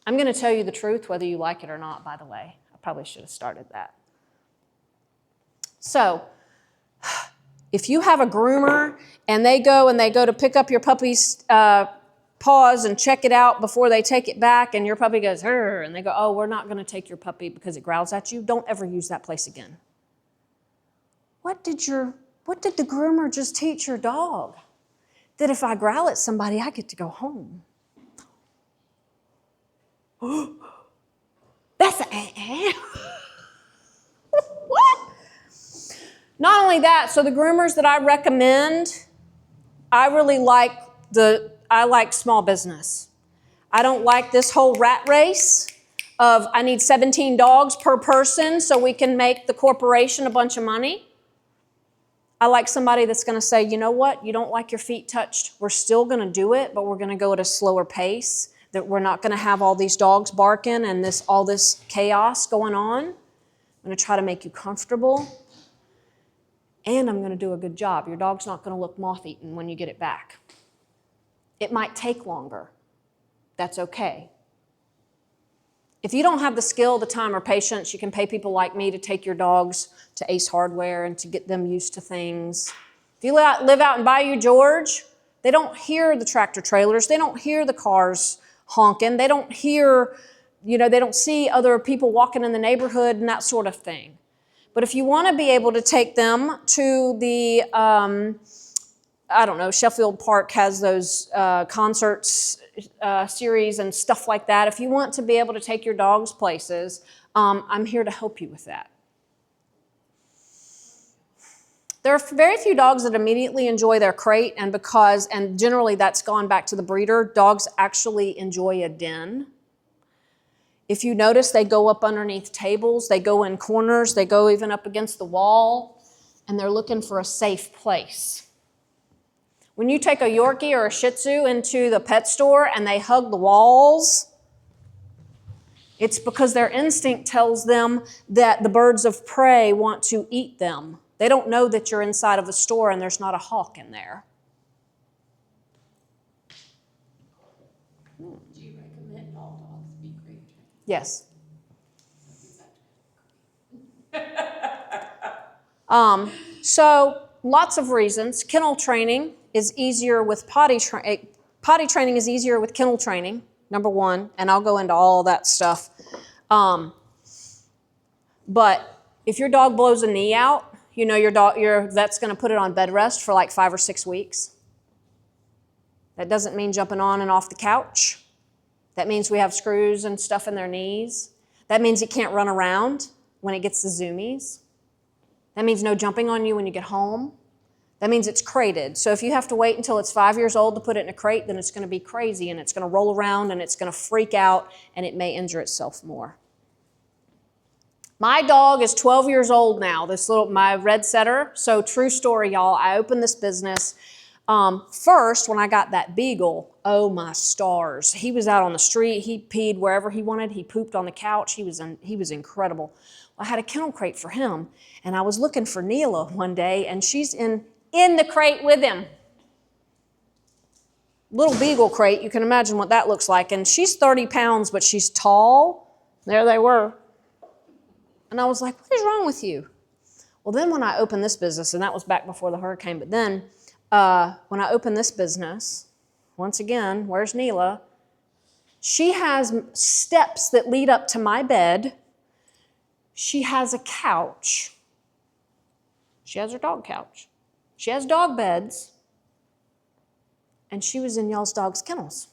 I'm going to tell you the truth, whether you like it or not, by the way. I probably should have started that. So, if you have a groomer and they go to pick up your puppy's paws and check it out before they take it back, and your puppy goes, "Hurr," and they go, "Oh, we're not going to take your puppy because it growls at you," don't ever use that place again. What did the groomer just teach your dog? That if I growl at somebody, I get to go home. That's what? Not only that, so the groomers that I recommend, I like small business. I don't like this whole rat race of I need 17 dogs per person so we can make the corporation a bunch of money. I like somebody that's going to say, you know what, you don't like your feet touched. We're still going to do it, but we're going to go at a slower pace. That we're not going to have all these dogs barking and all this chaos going on. I'm going to try to make you comfortable. And I'm going to do a good job. Your dog's not going to look moth-eaten when you get it back. It might take longer. That's okay. If you don't have the skill, the time, or patience, you can pay people like me to take your dogs to Ace Hardware and to get them used to things. If you live out in Bayou George, they don't hear the tractor trailers. They don't hear the cars honking. They don't hear, they don't see other people walking in the neighborhood and that sort of thing. But if you want to be able to take them to the, Sheffield Park has those concerts series and stuff like that. If you want to be able to take your dogs places, I'm here to help you with that. There are very few dogs that immediately enjoy their crate, and generally that's gone back to the breeder, dogs actually enjoy a den. If you notice, they go up underneath tables, they go in corners, they go even up against the wall, and they're looking for a safe place. When you take a Yorkie or a Shih Tzu into the pet store and they hug the walls, it's because their instinct tells them that the birds of prey want to eat them. They don't know that you're inside of a store and there's not a hawk in there. Do you recommend all dogs be crate trained? Yes. So lots of reasons. Kennel training is easier with potty training is easier with kennel training number one, and I'll go into all that stuff. But if your dog blows a knee out, you know your vet's going to put it on bed rest for like 5 or 6 weeks. That doesn't mean jumping on and off the couch. That means we have screws and stuff in their knees. That means it can't run around when it gets the zoomies. That means no jumping on you when you get home. That means it's crated. So if you have to wait until it's 5 years old to put it in a crate, then it's going to be crazy and it's going to roll around and it's going to freak out and it may injure itself more. My dog is 12 years old now, my red setter. So true story, y'all. I opened this business. First, when I got that beagle, oh my stars. He was out on the street. He peed wherever he wanted. He pooped on the couch. He was incredible. Well, I had a kennel crate for him, and I was looking for Neela one day, and she's in the crate with him. Little beagle crate, you can imagine what that looks like. And she's 30 pounds, but she's tall. There they were. And I was like, what is wrong with you? Well, then when I opened this business, and that was back before the hurricane, but then when I opened this business, once again, where's Neela? She has steps that lead up to my bed. She has a couch. She has her dog couch. She has dog beds. And she was in y'all's dog's kennels.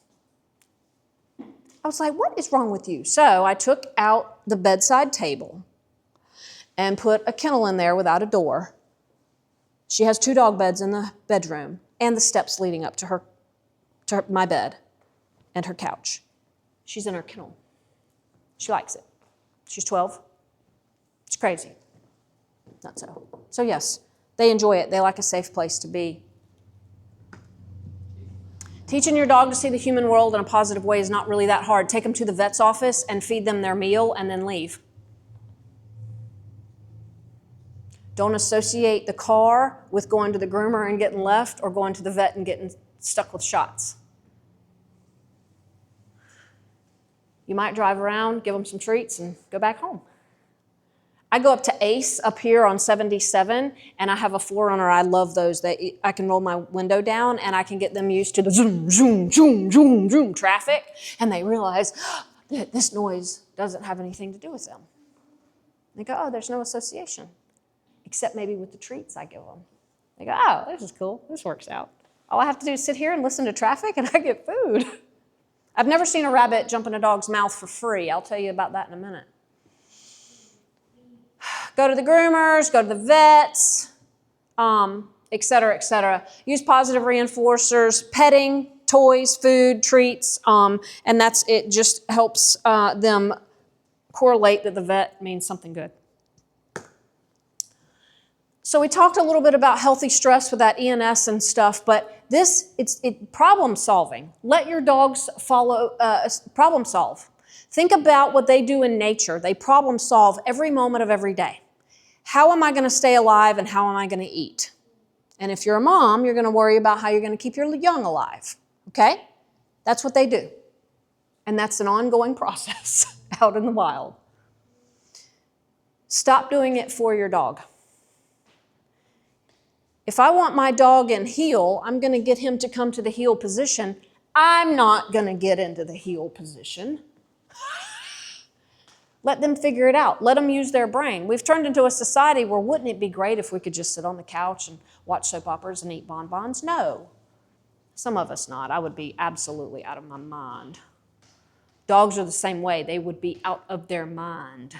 I was like, what is wrong with you? So I took out the bedside table and put a kennel in there without a door. She has 2 dog beds in the bedroom and the steps leading up to my bed and her couch. She's in her kennel. She likes it. She's 12. It's crazy. Not so. So yes, they enjoy it. They like a safe place to be. Teaching your dog to see the human world in a positive way is not really that hard. Take them to the vet's office and feed them their meal and then leave. Don't associate the car with going to the groomer and getting left or going to the vet and getting stuck with shots. You might drive around, give them some treats, and go back home. I go up to Ace up here on 77, and I have a 4Runner. I love those. I can roll my window down, and I can get them used to the zoom, zoom, zoom, zoom, zoom traffic, and they realize that this noise doesn't have anything to do with them. They go, oh, there's no association, except maybe with the treats I give them. They go, oh, this is cool. This works out. All I have to do is sit here and listen to traffic, and I get food. I've never seen a rabbit jump in a dog's mouth for free. I'll tell you about that in a minute. Go to the groomers, go to the vets, et cetera, et cetera. Use positive reinforcers, petting, toys, food, treats, and that's it. Just helps them correlate that the vet means something good. So we talked a little bit about healthy stress with that ENS and stuff, but it's problem solving. Let your dogs problem solve. Think about what they do in nature. They problem solve every moment of every day. How am I going to stay alive and how am I going to eat? And if you're a mom, you're going to worry about how you're going to keep your young alive, okay? That's what they do. And that's an ongoing process out in the wild. Stop doing it for your dog. If I want my dog in heel, I'm going to get him to come to the heel position. I'm not going to get into the heel position. Let them figure it out. Let them use their brain. We've turned into a society where wouldn't it be great if we could just sit on the couch and watch soap operas and eat bonbons? No. Some of us not. I would be absolutely out of my mind. Dogs are the same way. They would be out of their mind.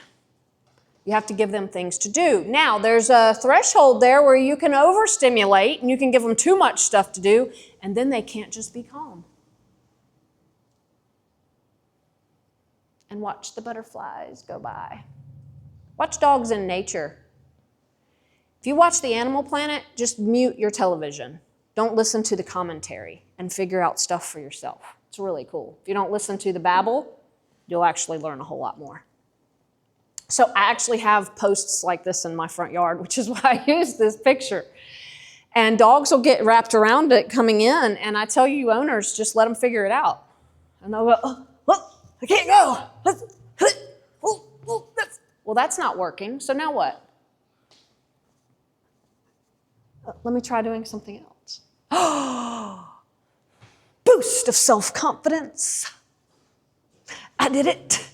You have to give them things to do. Now, there's a threshold there where you can overstimulate and you can give them too much stuff to do, and then they can't just be calm. And watch the butterflies go by. Watch dogs in nature. If you watch the Animal Planet, just mute your television. Don't listen to the commentary and figure out stuff for yourself. It's really cool. If you don't listen to the babble, you'll actually learn a whole lot more. So I actually have posts like this in my front yard, which is why I use this picture. And dogs will get wrapped around it coming in, and I tell you owners, just let them figure it out. And they'll go, oh, I can't go. Well, that's not working, so now what? Let me try doing something else. Boost of self-confidence. I did it.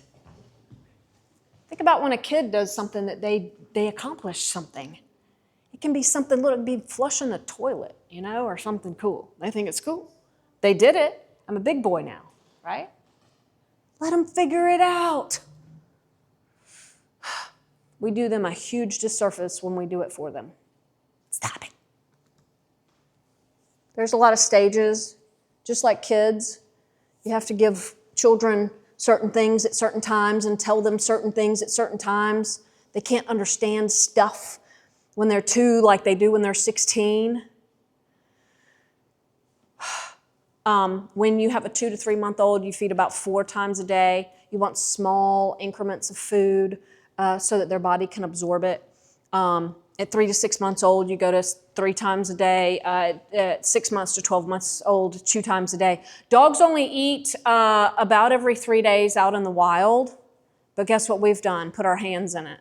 Think about when a kid does something that they accomplish something. It can be something little, be flushing the toilet, you know, or something cool. They think it's cool. They did it. I'm a big boy now, right? Let them figure it out. We do them a huge disservice when we do it for them. Stop it. There's a lot of stages, just like kids. You have to give children certain things at certain times and tell them certain things at certain times. They can't understand stuff when they're 2 like they do when they're 16. When you have a 2 to 3 month old, you feed about 4 times a day. You want small increments of food so that their body can absorb it. At 3 to 6 months old, you go to 3 times a day. At 6 months to 12 months old, 2 times a day. Dogs only eat about every 3 days out in the wild. But guess what we've done? Put our hands in it.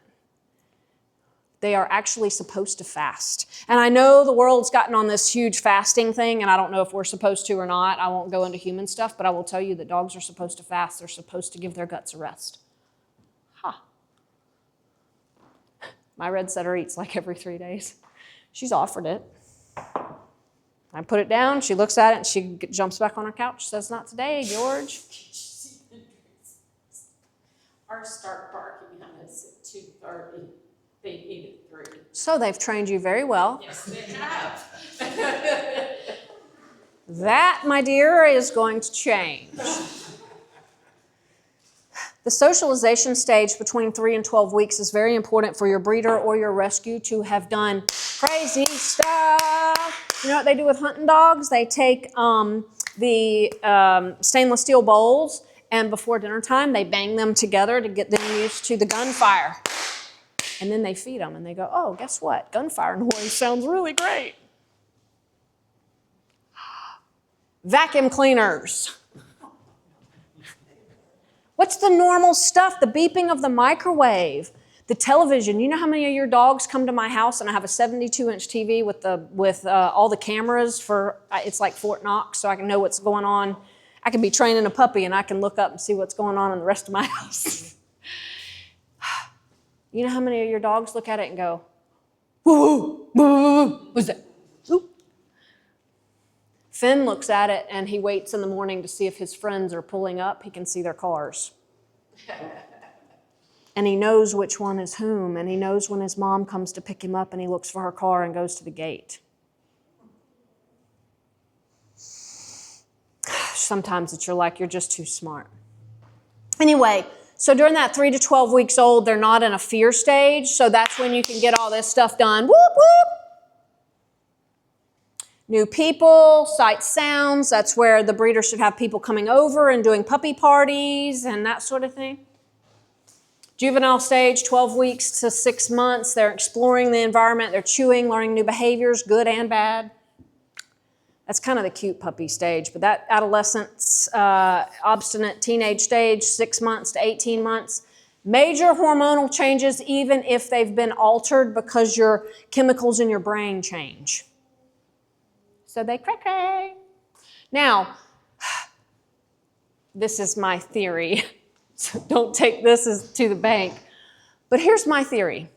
They are actually supposed to fast. And I know the world's gotten on this huge fasting thing, and I don't know if we're supposed to or not. I won't go into human stuff, but I will tell you that dogs are supposed to fast. They're supposed to give their guts a rest. My red setter eats like every 3 days. She's offered it. I put it down, she looks at it, and she jumps back on her couch, says, "Not today, George." Our start barking on us at 2:30. They eat at 3. So they've trained you very well. Yes, they have. That, my dear, is going to change. The socialization stage between 3 and 12 weeks is very important for your breeder or your rescue to have done crazy stuff. You know what they do with hunting dogs? They take the stainless steel bowls, and before dinner time, they bang them together to get them used to the gunfire. And then they feed them, and they go, "Oh, guess what? Gunfire noise sounds really great." Vacuum cleaners. What's the normal stuff? The beeping of the microwave, the television. You know how many of your dogs come to my house and I have a 72-inch TV with all the cameras for, it's like Fort Knox, so I can know what's going on. I can be training a puppy and I can look up and see what's going on in the rest of my house. You know how many of your dogs look at it and go, "Woo, woo, woo, what's that?" Ooh. Finn looks at it and he waits in the morning to see if his friends are pulling up. He can see their cars. And he knows which one is whom, and he knows when his mom comes to pick him up and he looks for her car and goes to the gate. Sometimes it's you're just too smart. Anyway, so during that 3 to 12 weeks old, they're not in a fear stage, so that's when you can get all this stuff done. Whoop, whoop. New people, sights, sounds, that's where the breeder should have people coming over and doing puppy parties and that sort of thing. Juvenile stage, 12 weeks to 6 months, they're exploring the environment, they're chewing, learning new behaviors, good and bad. That's kind of the cute puppy stage, but that adolescence, obstinate teenage stage, 6 months to 18 months, major hormonal changes even if they've been altered because your chemicals in your brain change. So they cray-cray. Now, this is my theory, so don't take this as to the bank. But here's my theory.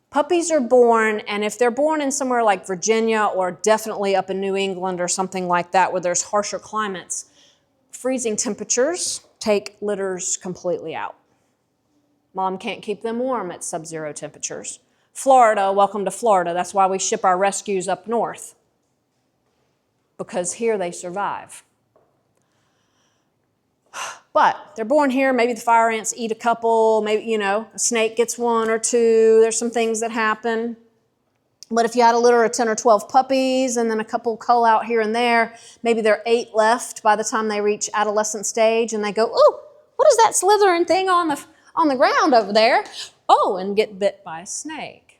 Puppies are born, and if they're born in somewhere like Virginia or definitely up in New England or something like that where there's harsher climates, freezing temperatures take litters completely out. Mom can't keep them warm at sub-zero temperatures. Florida, welcome to Florida. That's why we ship our rescues up north, because here they survive. But they're born here, maybe the fire ants eat a couple, maybe, a snake gets 1 or 2, there's some things that happen. But if you had a litter of 10 or 12 puppies and then a couple cull out here and there, maybe there are 8 left by the time they reach adolescent stage and they go, "Ooh, what is that slithering thing on the ground over there?" Oh, and get bit by a snake.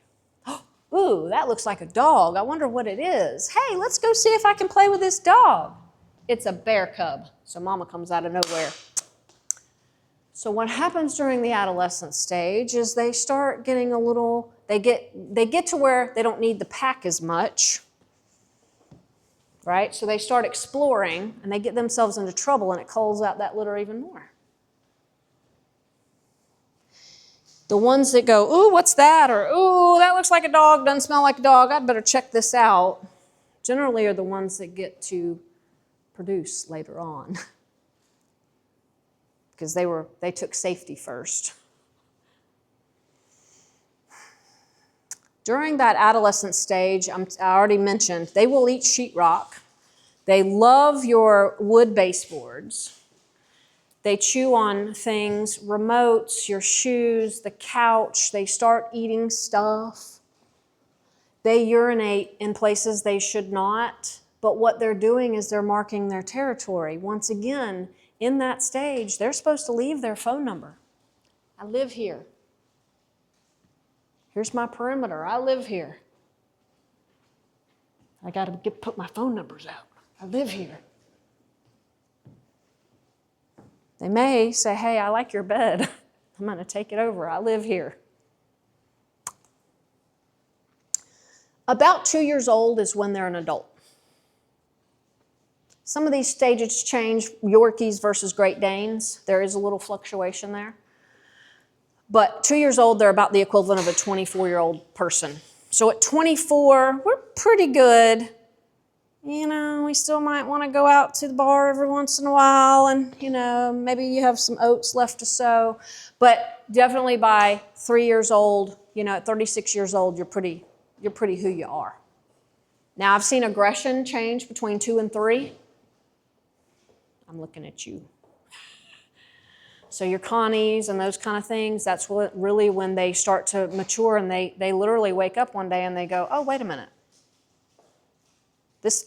"Ooh, that looks like a dog. I wonder what it is. Hey, let's go see if I can play with this dog." It's a bear cub. So mama comes out of nowhere. So what happens during the adolescent stage is they start getting they get to where they don't need the pack as much, right? So they start exploring and they get themselves into trouble and it culls out that litter even more. The ones that go, ooh, what's that? Or, ooh, that looks like a dog, doesn't smell like a dog, I'd better check this out, generally are the ones that get to produce later on. Because they took safety first. During that adolescent stage, I already mentioned, they will eat sheetrock. They love your wood baseboards. They chew on things, remotes, your shoes, the couch. They start eating stuff. They urinate in places they should not. But what they're doing is they're marking their territory. Once again, in that stage, they're supposed to leave their phone number. I live here. Here's my perimeter. I live here. I got to put my phone numbers out. I live here. They may say, hey, I like your bed. I'm going to take it over. I live here. About 2 years old is when they're an adult. Some of these stages change, Yorkies versus Great Danes. There is a little fluctuation there. But 2 years old, they're about the equivalent of a 24-year-old person. So at 24, we're pretty good. You know, we still might want to go out to the bar every once in a while and, you know, maybe you have some oats left to sow. But definitely by 3 years old, you know, at 36 years old, you're pretty who you are. Now, I've seen aggression change between 2 and 3. I'm looking at you. So your Connies and those kind of things, that's really when they start to mature and they literally wake up one day and they go, oh, wait a minute.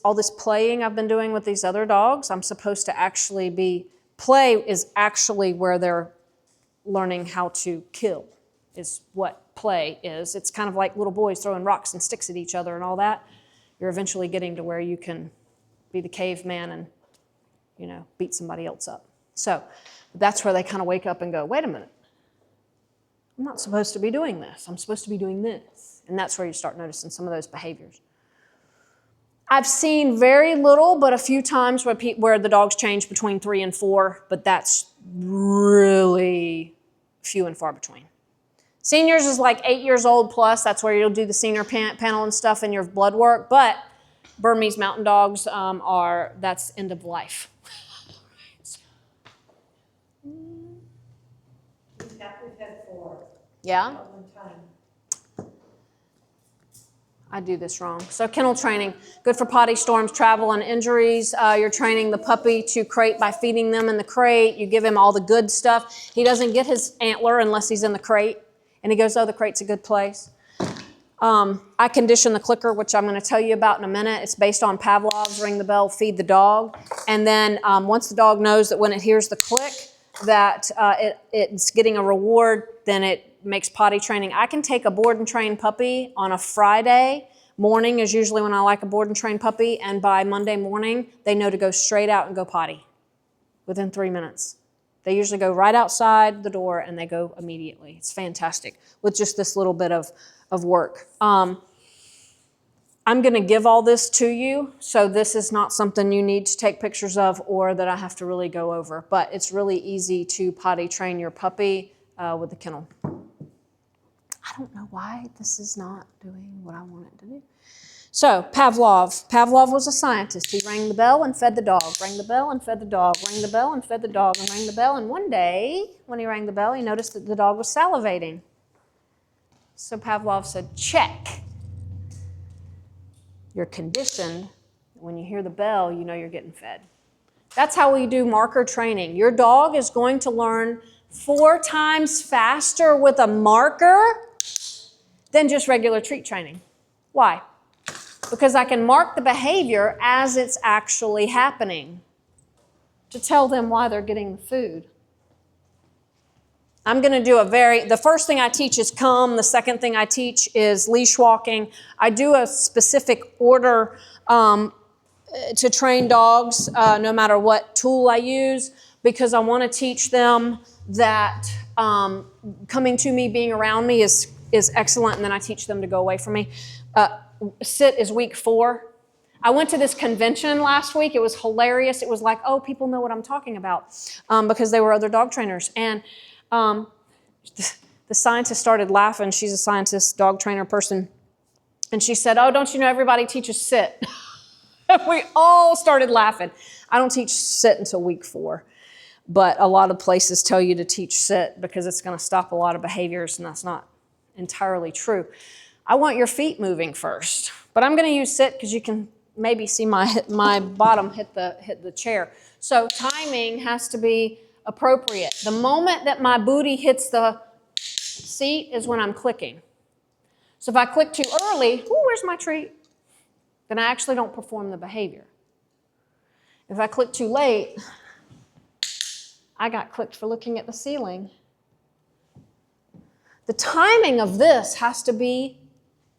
All this playing I've been doing with these other dogs, I'm supposed to actually play is actually where they're learning how to kill, is what play is. It's kind of like little boys throwing rocks and sticks at each other and all that. You're eventually getting to where you can be the caveman and, you know, beat somebody else up. So that's where they kind of wake up and go, wait a minute, I'm not supposed to be doing this. I'm supposed to be doing this. And that's where you start noticing some of those behaviors. I've seen very little, but a few times where the dogs change between 3 and 4, but that's really few and far between. Seniors is like 8 years old plus. That's where you'll do the senior panel and stuff in your blood work. But Burmese mountain dogs that's end of life. We've had 4 Yeah? at one time. I do this wrong. So kennel training, good for potty storms, travel, and injuries. You're training the puppy to crate by feeding them in the crate. You give him all the good stuff. He doesn't get his antler unless he's in the crate. And he goes, oh, the crate's a good place. I condition the clicker, which I'm going to tell you about in a minute. It's based on Pavlov's ring the bell, feed the dog. And then once the dog knows that when it hears the click, that it's getting a reward, then it makes potty training. I can take a board and train puppy on a Friday morning is usually when I like a board and train puppy, and by Monday morning, they know to go straight out and go potty within 3 minutes. They usually go right outside the door and they go immediately. It's fantastic with just this little bit of work. I'm going to give all this to you, so this is not something you need to take pictures of or that I have to really go over, but it's really easy to potty train your puppy with the kennel. I don't know why this is not doing what I want it to do. So Pavlov. Pavlov was a scientist. He rang the bell and fed the dog, rang the bell and fed the dog, rang the bell and fed the dog, and rang the bell. And one day, when he rang the bell, he noticed that the dog was salivating. So Pavlov said, check. You're conditioned. When you hear the bell, you know you're getting fed. That's how we do marker training. Your dog is going to learn 4 times faster with a marker than just regular treat training. Why? Because I can mark the behavior as it's actually happening to tell them why they're getting the food. I'm going to do the first thing I teach is come. The second thing I teach is leash walking. I do a specific order to train dogs, no matter what tool I use, because I want to teach them that coming to me, being around me is excellent, and then I teach them to go away from me. Sit is week 4. I went to this convention last week. It was hilarious. It was like, oh, people know what I'm talking about because they were other dog trainers. And the the scientist started laughing. She's a scientist, dog trainer person. And she said, oh, don't you know everybody teaches sit? We all started laughing. I don't teach sit until week 4. But a lot of places tell you to teach sit because it's going to stop a lot of behaviors, and that's not entirely true. I want your feet moving first. But I'm going to use sit because you can maybe see my bottom hit the chair. So timing has to be appropriate. The moment that my booty hits the seat is when I'm clicking. So if I click too early, ooh, where's my treat? Then I actually don't perform the behavior. If I click too late, I got clicked for looking at the ceiling. The timing of this has to be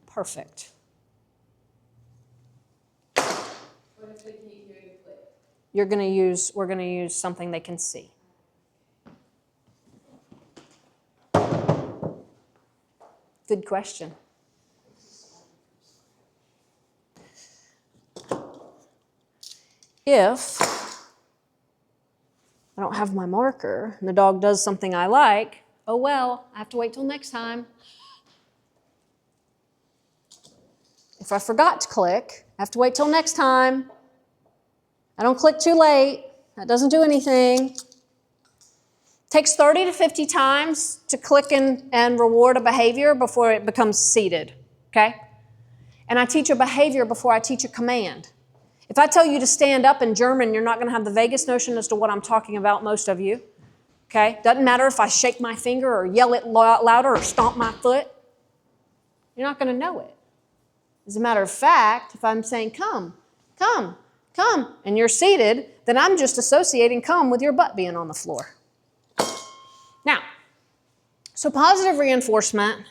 perfect. What if they keep doing click? We're going to use something they can see. Good question. If I don't have my marker and the dog does something I like, oh well, I have to wait till next time. If I forgot to click, I have to wait till next time. I don't click too late. That doesn't do anything. Takes 30 to 50 times to click and reward a behavior before it becomes seated, okay? And I teach a behavior before I teach a command. If I tell you to stand up in German, you're not going to have the vaguest notion as to what I'm talking about, most of you, okay? Doesn't matter if I shake my finger or yell it louder or stomp my foot. You're not going to know it. As a matter of fact, if I'm saying come, come, come, and you're seated, then I'm just associating come with your butt being on the floor. Now, so positive reinforcement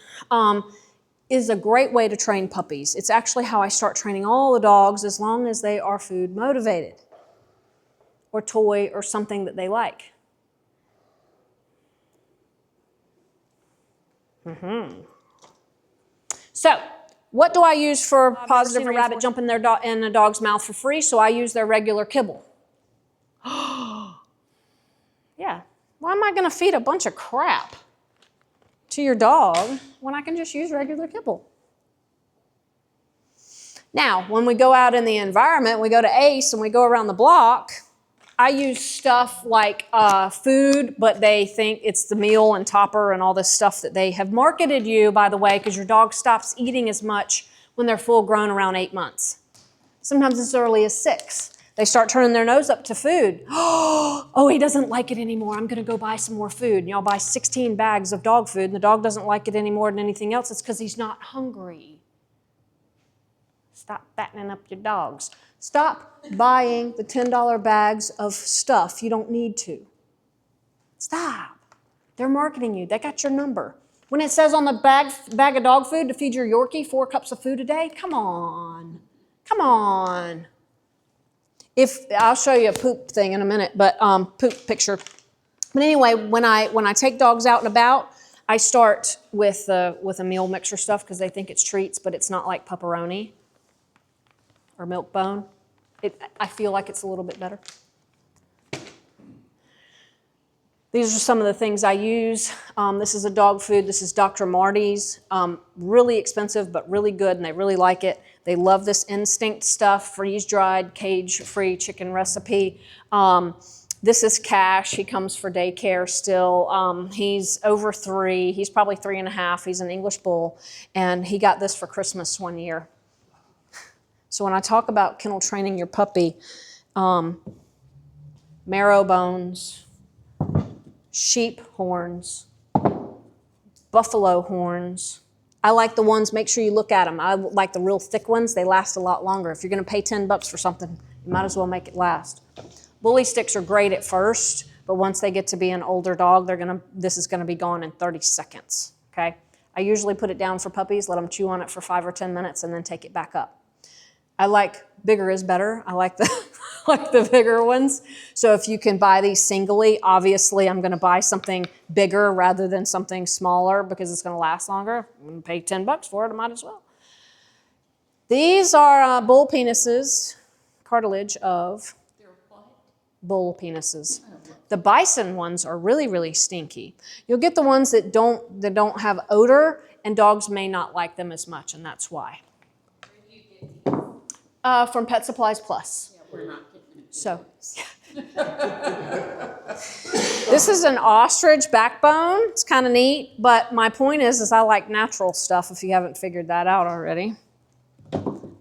is a great way to train puppies. It's actually how I start training all the dogs as long as they are food motivated or toy or something that they like. So, what do I use for positive reinforcement? A rabbit jump in in a dog's mouth for free, so I use their regular kibble. Yeah. Why am I going to feed a bunch of crap to your dog when I can just use regular kibble? Now, when we go out in the environment, we go to Ace and we go around the block, I use stuff like food, but they think it's the meal and topper and all this stuff that they have marketed you, by the way, because your dog stops eating as much when they're full grown around 8 months. Sometimes as early as 6. They start turning their nose up to food. Oh, he doesn't like it anymore. I'm going to go buy some more food. And y'all buy 16 bags of dog food, and the dog doesn't like it any more than anything else. It's because he's not hungry. Stop fattening up your dogs. Stop buying the $10 bags of stuff you don't need to. Stop. They're marketing you. They got your number. When it says on the bag of dog food to feed your Yorkie 4 cups of food a day, come on. Come on. I'll show you a poop thing in a minute, but poop picture. But anyway, when I take dogs out and about, I start with a meal mixer stuff because they think it's treats, but it's not like pepperoni or milk bone. I feel like it's a little bit better. These are some of the things I use. This is a dog food. This is Dr. Marty's. Really expensive, but really good, and they really like it. They love this Instinct stuff, freeze-dried, cage-free chicken recipe. This is Cash. He comes for daycare still. He's over 3. He's probably 3.5. He's an English bull, and he got this for Christmas one year. So when I talk about kennel training your puppy, marrow bones, sheep horns, buffalo horns. I like the ones, make sure you look at them. I like the real thick ones. They last a lot longer. If you're going to pay $10 for something, you might as well make it last. Bully sticks are great at first, but once they get to be an older dog, this is going to be gone in 30 seconds, okay? I usually put it down for puppies, let them chew on it for 5 or 10 minutes, and then take it back up. I like bigger is better. I like the bigger ones. So if you can buy these singly, obviously I'm going to buy something bigger rather than something smaller because it's going to last longer. I'm going to pay $10 for it. I might as well. These are bull penises, cartilage of They're what? bull penises. The bison ones are really, really stinky. You'll get the ones that don't have odor, and dogs may not like them as much, and that's why. Where do you get these? From Pet Supplies Plus. Yeah, we're not getting it. So, this is an ostrich backbone. It's kind of neat, but my point is I like natural stuff if you haven't figured that out already.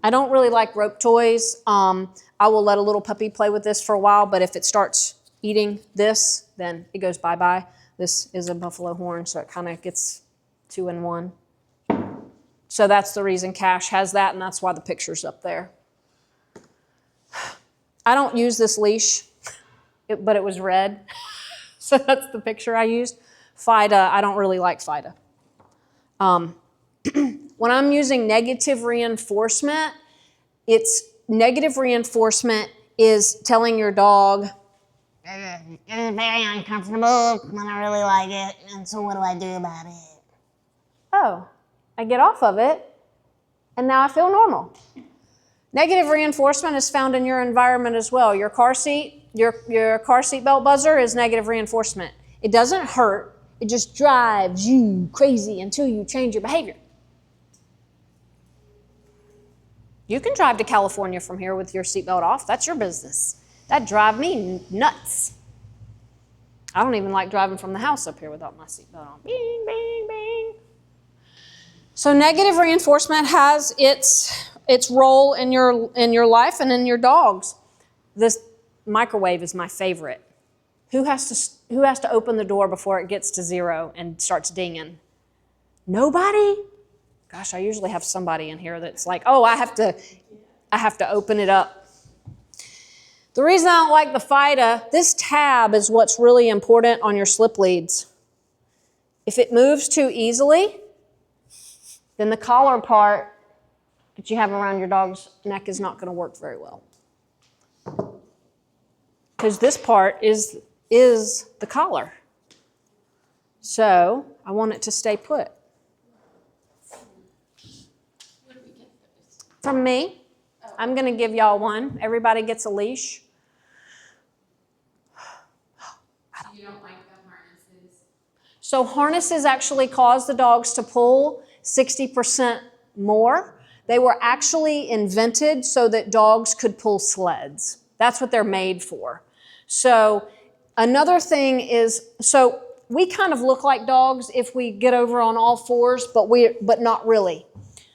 I don't really like rope toys. I will let a little puppy play with this for a while, but if it starts eating this, then it goes bye-bye. This is a buffalo horn, so it kind of gets 2 in 1. So that's the reason Cash has that, and that's why the picture's up there. I don't use this leash, but it was red, so that's the picture I used. FIDA, I don't really like FIDA. When I'm using negative reinforcement, negative reinforcement is telling your dog, It's very uncomfortable, I don't really like it, and so what do I do about it? oh, I get off of it, and now I feel normal. Negative reinforcement is found in your environment as well. Your car seat, your car seat belt buzzer is negative reinforcement. It doesn't hurt, it just drives you crazy until you change your behavior. You can drive to California from here with your seatbelt off. That's your business. That drives me nuts. I don't even like driving from the house up here without my seatbelt on. Bing, bing, bing. So negative reinforcement has its role in your life and in your dog's. This microwave is my favorite. Who has to open the door before it gets to 0 and starts dinging? Nobody? Gosh, I usually have somebody in here that's like, oh, I have to open it up. The reason I don't like the FIDA, this tab is what's really important on your slip leads. If it moves too easily, then the collar part that you have around your dog's neck is not going to work very well. Because this part is the collar. So I want it to stay put. Where do we get those? From me, I'm going to give y'all one. Everybody gets a leash. You don't like the harnesses? So harnesses actually cause the dogs to pull 60% more. They were actually invented so that dogs could pull sleds. That's what they're made for. So another thing is, so we kind of look like dogs if we get over on all fours, but not really.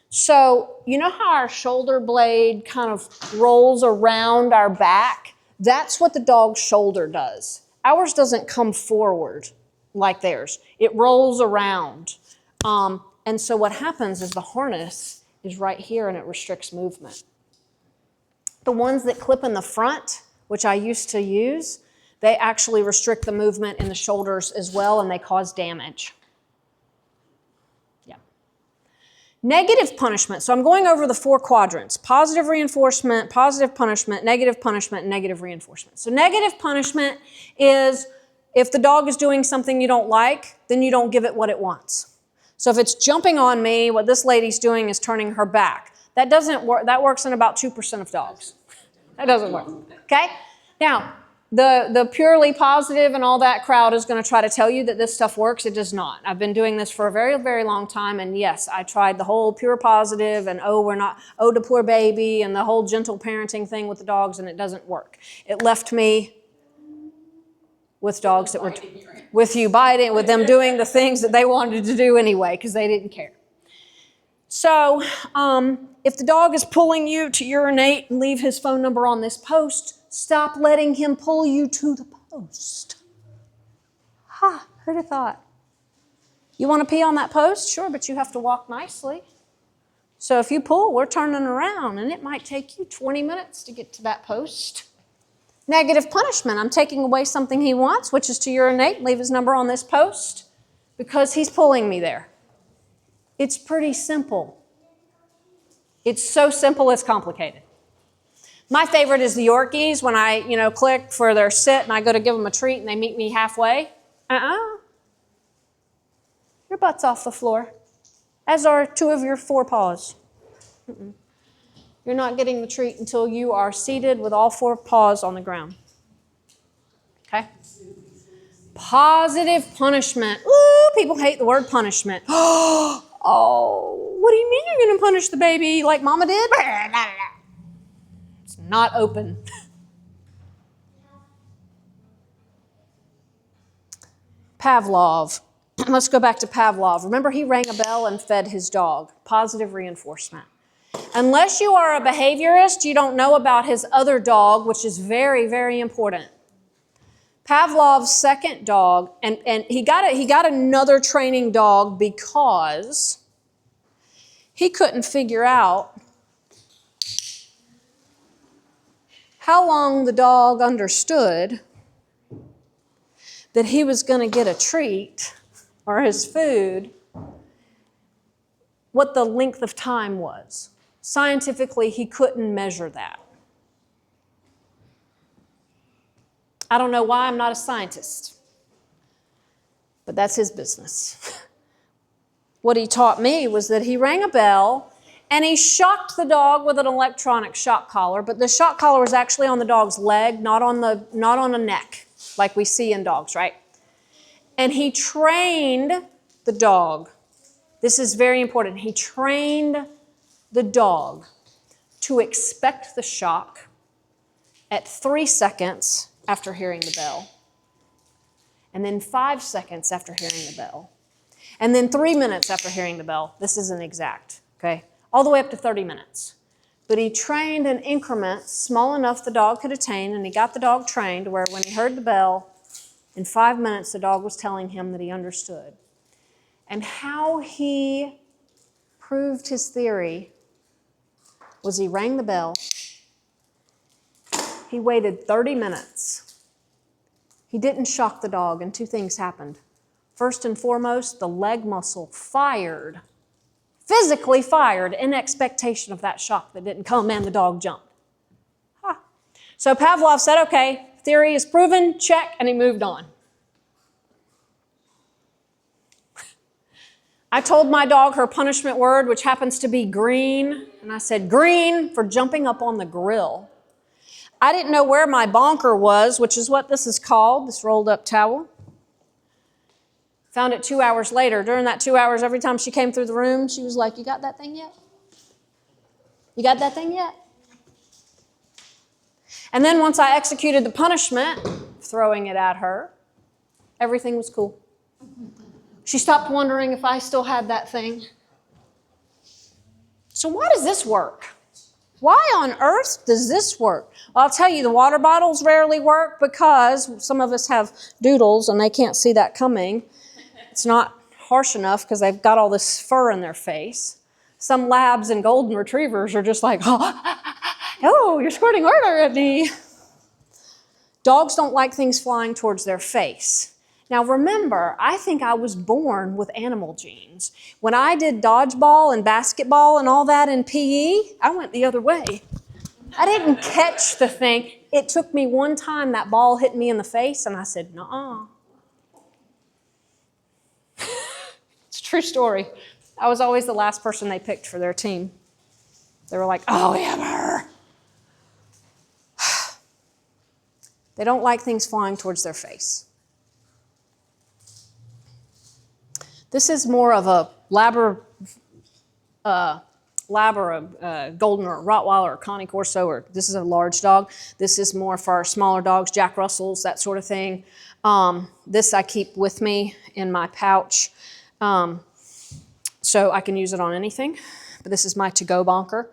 So you know how our shoulder blade kind of rolls around our back? That's what the dog's shoulder does. Ours doesn't come forward like theirs. It rolls around. And so what happens is the harness is right here and it restricts movement. The ones that clip in the front, which I used to use, they actually restrict the movement in the shoulders as well, and they cause damage. Yeah. Negative punishment. So I'm going over the 4 quadrants: positive reinforcement, positive punishment, and negative reinforcement. So negative punishment is if the dog is doing something you don't like, then you don't give it what it wants. So if it's jumping on me, what this lady's doing is turning her back. That doesn't work. That works in about 2% of dogs. That doesn't work. Okay? Now, the purely positive and all that crowd is going to try to tell you that this stuff works. It does not. I've been doing this for a very, very long time, and yes, I tried the whole pure positive and the poor baby and the whole gentle parenting thing with the dogs, and it doesn't work. It left me with dogs that were with you biting, with them doing the things that they wanted to do anyway because they didn't care. So if the dog is pulling you to urinate and leave his phone number on this post, stop letting him pull you to the post. Ha, who'd have thought? You want to pee on that post? Sure, but you have to walk nicely. So if you pull, we're turning around, and it might take you 20 minutes to get to that post. Negative punishment. I'm taking away something he wants, which is to urinate, leave his number on this post, because he's pulling me there. It's pretty simple. It's so simple, it's complicated. My favorite is the Yorkies. When I, click for their sit and I go to give them a treat and they meet me halfway. Your butt's off the floor, as are 2 of your 4 paws. You're not getting the treat until you are seated with all 4 paws on the ground. Okay? Positive punishment. Ooh, people hate the word punishment. Oh, what do you mean you're going to punish the baby like mama did? It's not open. Pavlov. Let's go back to Pavlov. Remember, he rang a bell and fed his dog. Positive reinforcement. Unless you are a behaviorist, you don't know about his other dog, which is very, very important. Pavlov's second dog, and he got another training dog because he couldn't figure out how long the dog understood that he was going to get a treat or his food, what the length of time was. Scientifically, he couldn't measure that. I don't know why, I'm not a scientist, but that's his business. What he taught me was that he rang a bell and he shocked the dog with an electronic shock collar, but the shock collar was actually on the dog's leg, not on a neck, like we see in dogs, right? And he trained the dog. This is very important. He trained the dog to expect the shock at 3 seconds after hearing the bell, and then 5 seconds after hearing the bell, and then 3 minutes after hearing the bell. This isn't exact, okay? All the way up to 30 minutes. But he trained in increments small enough the dog could attain, and he got the dog trained where when he heard the bell, in 5 minutes the dog was telling him that he understood. And how he proved his theory was he rang the bell, he waited 30 minutes. He didn't shock the dog, and 2 things happened. First and foremost, the leg muscle fired, physically fired in expectation of that shock that didn't come, and the dog jumped. Huh. So Pavlov said, okay, theory is proven, check, and he moved on. I told my dog her punishment word, which happens to be green, and I said green for jumping up on the grill. I didn't know where my bonker was, which is what this is called, this rolled up towel. Found it 2 hours later. During that 2 hours, every time she came through the room, she was like, you got that thing yet? You got that thing yet? And then once I executed the punishment, throwing it at her, everything was cool. She stopped wondering if I still had that thing. So why does this work? Why on earth does this work? Well, I'll tell you, the water bottles rarely work because some of us have doodles and they can't see that coming. It's not harsh enough because they've got all this fur in their face. Some labs and golden retrievers are just like, oh, you're squirting water at me. Dogs don't like things flying towards their face. Now remember, I think I was born with animal genes. When I did dodgeball and basketball and all that in PE, I went the other way. I didn't catch the thing. It took me one time that ball hit me in the face and I said, nuh-uh. It's a true story. I was always the last person they picked for their team. They were like, oh, we have her. They don't like things flying towards their face. This is more of a lab or a golden or a Rottweiler or a Connie Corso, or this is a large dog. This is more for our smaller dogs, Jack Russells, that sort of thing. This I keep with me in my pouch, so I can use it on anything. But this is my to-go bonker.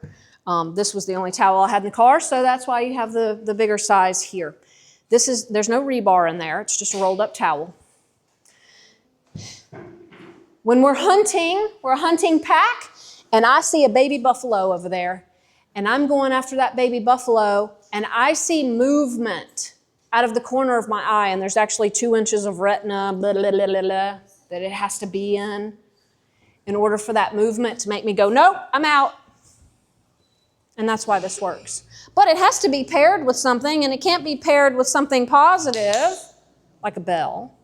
This was the only towel I had in the car, so that's why you have the bigger size here. There's no rebar in there. It's just a rolled up towel. When we're a hunting pack, and I see a baby buffalo over there, and I'm going after that baby buffalo, and I see movement out of the corner of my eye, and there's actually 2 inches of retina, blah, blah, blah, blah, blah, that it has to be in order for that movement to make me go, nope, I'm out. And that's why this works. But it has to be paired with something, and it can't be paired with something positive, like a bell.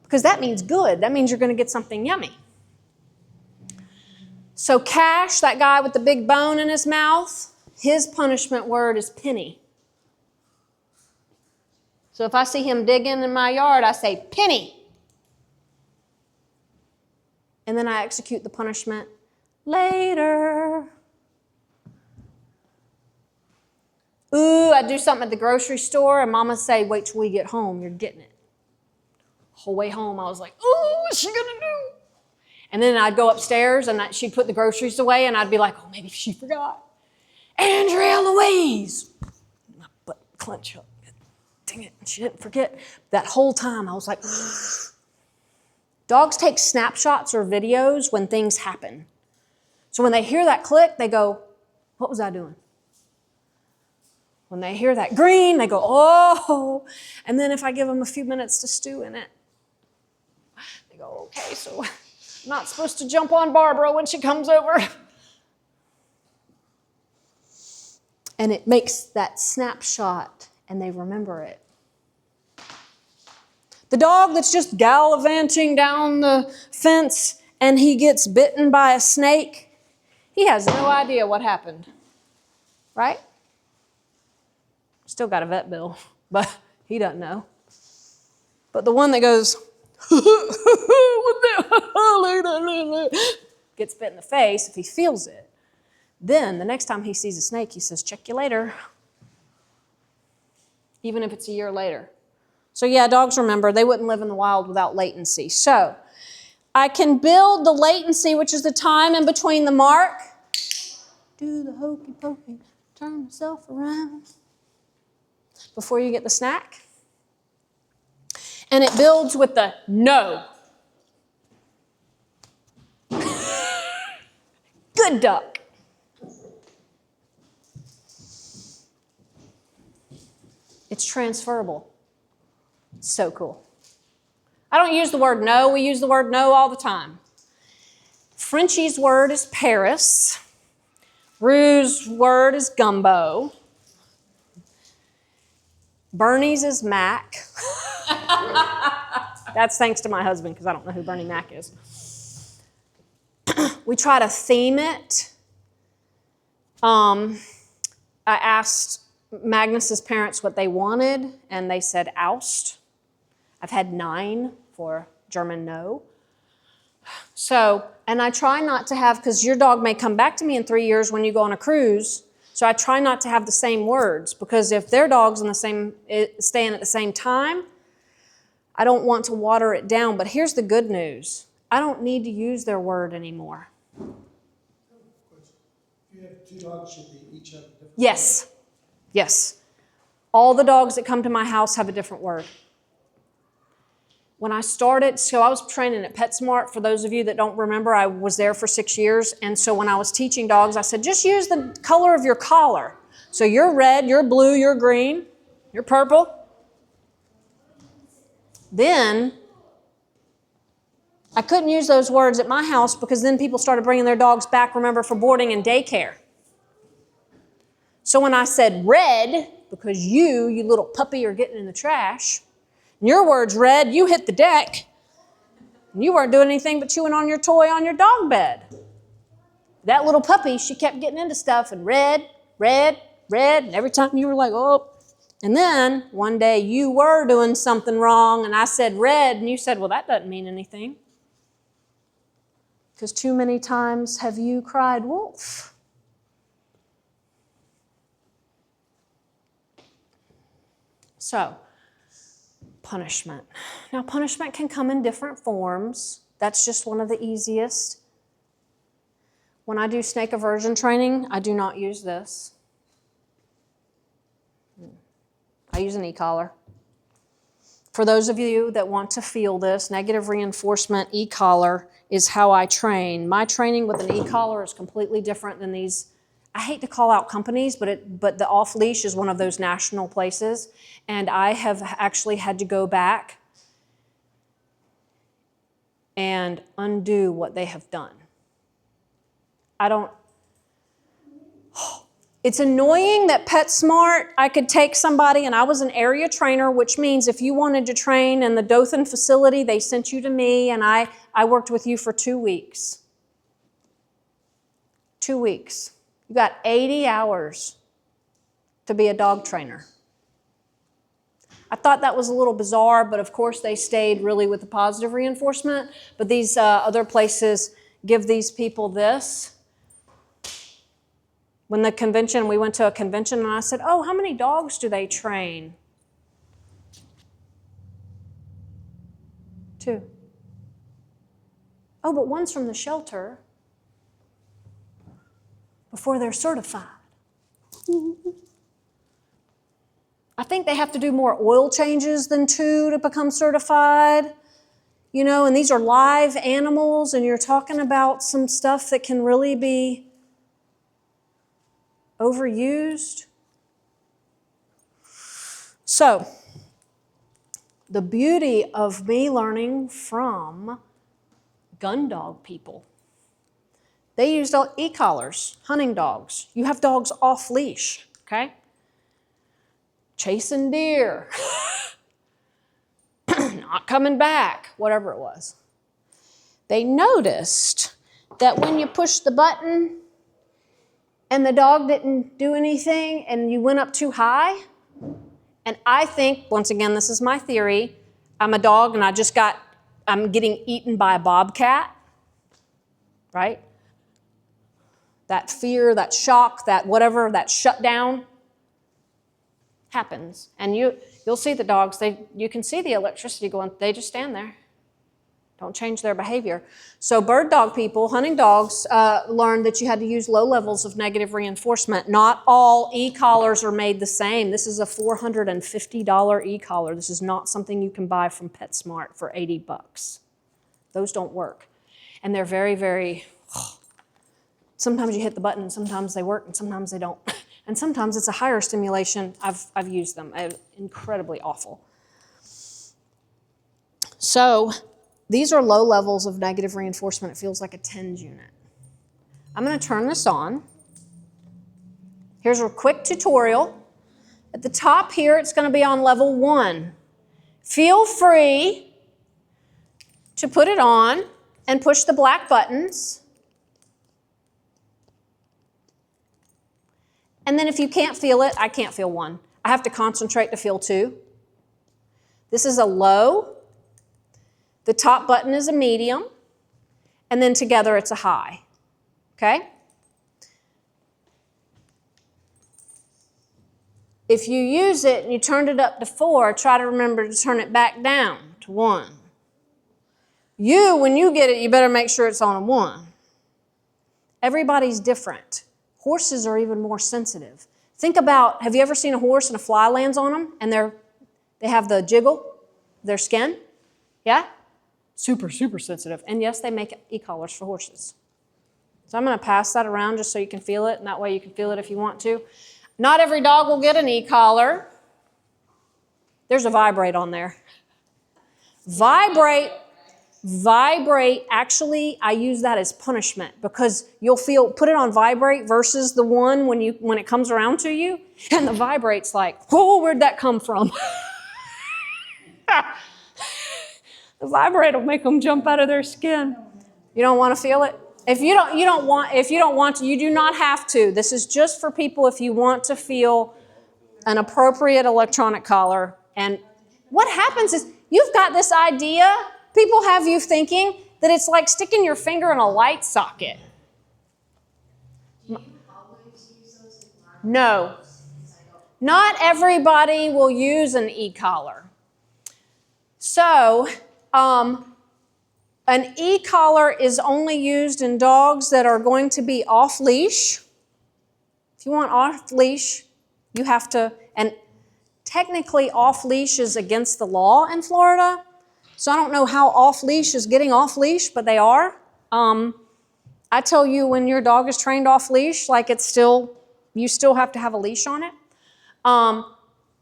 Because that means good. That means you're going to get something yummy. So Cash, that guy with the big bone in his mouth, his punishment word is penny. So if I see him digging in my yard, I say, Penny. And then I execute the punishment later. Ooh, I do something at the grocery store, and Mama say, wait till we get home, you're getting it. Whole way home, I was like, ooh, what's she gonna do? And then I'd go upstairs, and she'd put the groceries away, and I'd be like, oh, maybe she forgot. Andrea Louise. My butt clench up. Dang it, she didn't forget. That whole time, I was like, dogs take snapshots or videos when things happen. So when they hear that click, they go, what was I doing? When they hear that green, they go, oh. And then if I give them a few minutes to stew in it, they go, okay, so I'm not supposed to jump on Barbara when she comes over. And it makes that snapshot, and they remember it. The dog that's just gallivanting down the fence and he gets bitten by a snake, he has no idea what happened, right? Still got a vet bill, but he doesn't know. But the one that goes, gets bit in the face, if he feels it, then the next time he sees a snake, he says, check you later, even if it's a year later. So yeah, dogs remember, they wouldn't live in the wild without latency. So I can build the latency, which is the time in between the mark. Do the hokey pokey, turn myself around before you get the snack. And it builds with the no. Good duck. It's transferable. So cool. I don't use the word no. We use the word no all the time. Frenchie's word is Paris. Rue's word is gumbo. Bernie's is Mac. That's thanks to my husband because I don't know who Bernie Mac is. We try to theme it. I asked Magnus's parents what they wanted, and they said oust. I've had 9 for German no. So, and I try not to have, because your dog may come back to me in 3 years when you go on a cruise, so I try not to have the same words, because if their dog's in the same, staying at the same time, I don't want to water it down. But here's the good news. I don't need to use their word anymore. You have 2 dogs, should they each have a different Yes. Yes. All the dogs that come to my house have a different word. When I started, so I was training at PetSmart. For those of you that don't remember, I was there for 6 years. And so when I was teaching dogs, I said, just use the color of your collar. So you're red, you're blue, you're green, you're purple. Then I couldn't use those words at my house because then people started bringing their dogs back, remember, for boarding and daycare. So when I said red, because you little puppy, are getting in the trash, and your word's red, you hit the deck, and you weren't doing anything but chewing on your toy on your dog bed. That little puppy, she kept getting into stuff, and red, and every time you were like, oh. And then one day you were doing something wrong, and I said red, and you said, well, that doesn't mean anything. Because too many times have you cried wolf. So, punishment. Now, punishment can come in different forms. That's just one of the easiest. When I do snake aversion training, I do not use this. I use an e-collar. For those of you that want to feel this, negative reinforcement e-collar is how I train. My training with an e-collar is completely different than these. I hate to call out companies, but the Off Leash is one of those national places, and I have actually had to go back and undo what they have done. It's annoying that PetSmart, I could take somebody, and I was an area trainer, which means if you wanted to train in the Dothan facility, they sent you to me, and I worked with you for 2 weeks. 2 weeks. You got 80 hours to be a dog trainer. I thought that was a little bizarre, but of course they stayed really with the positive reinforcement. But these other places give these people this. When the convention, we went to a convention and I said, oh, how many dogs do they train? 2. Oh, but one's from the shelter before they're certified. I think they have to do more oil changes than 2 to become certified. You know, and these are live animals, and you're talking about some stuff that can really be overused. So, the beauty of me learning from gun dog people. They used e-collars, hunting dogs. You have dogs off leash, okay? Chasing deer, not coming back, whatever it was. They noticed that when you pushed the button and the dog didn't do anything and you went up too high, and I think, once again, this is my theory, I'm a dog and I'm getting eaten by a bobcat, right? That fear, that shock, that whatever, that shutdown happens. And you'll see the dogs, you can see the electricity going, they just stand there. Don't change their behavior. So bird dog people, hunting dogs, learned that you had to use low levels of negative reinforcement. Not all e-collars are made the same. This is a $450 e-collar. This is not something you can buy from PetSmart for $80. Those don't work. And they're very, very, sometimes you hit the button, sometimes they work, and sometimes they don't. And sometimes it's a higher stimulation. I've used them. Incredibly awful. So these are low levels of negative reinforcement. It feels like a TENS unit. I'm going to turn this on. Here's a quick tutorial. At the top here, it's going to be on level 1. Feel free to put it on and push the black buttons. And then if you can't feel it, I can't feel 1. I have to concentrate to feel 2. This is a low. The top button is a medium. And then together it's a high. Okay? If you use it and you turned it up to 4, try to remember to turn it back down to 1. When you get it, you better make sure it's on a 1. Everybody's different. Horses are even more sensitive. Think about, have you ever seen a horse and a fly lands on them and they have the jiggle, their skin? Yeah? Super, super sensitive. And yes, they make e-collars for horses. So I'm going to pass that around just so you can feel it, and that way you can feel it if you want to. Not every dog will get an e-collar. There's a vibrate on there. Vibrate, actually, I use that as punishment because you'll put it on vibrate versus the one when it comes around to you, and the vibrate's like, oh, where'd that come from? The vibrate will make them jump out of their skin. You don't want to feel it? If you don't want to, you do not have to. This is just for people if you want to feel an appropriate electronic collar. And what happens is you've got this idea, people have you thinking that it's like sticking your finger in a light socket. No. Not everybody will use an e-collar. So, an e-collar is only used in dogs that are going to be off-leash. If you want off-leash, you have to, and technically off-leash is against the law in Florida, so I don't know how off-leash is getting off-leash, but they are. I tell you, when your dog is trained off-leash, like you still have to have a leash on it.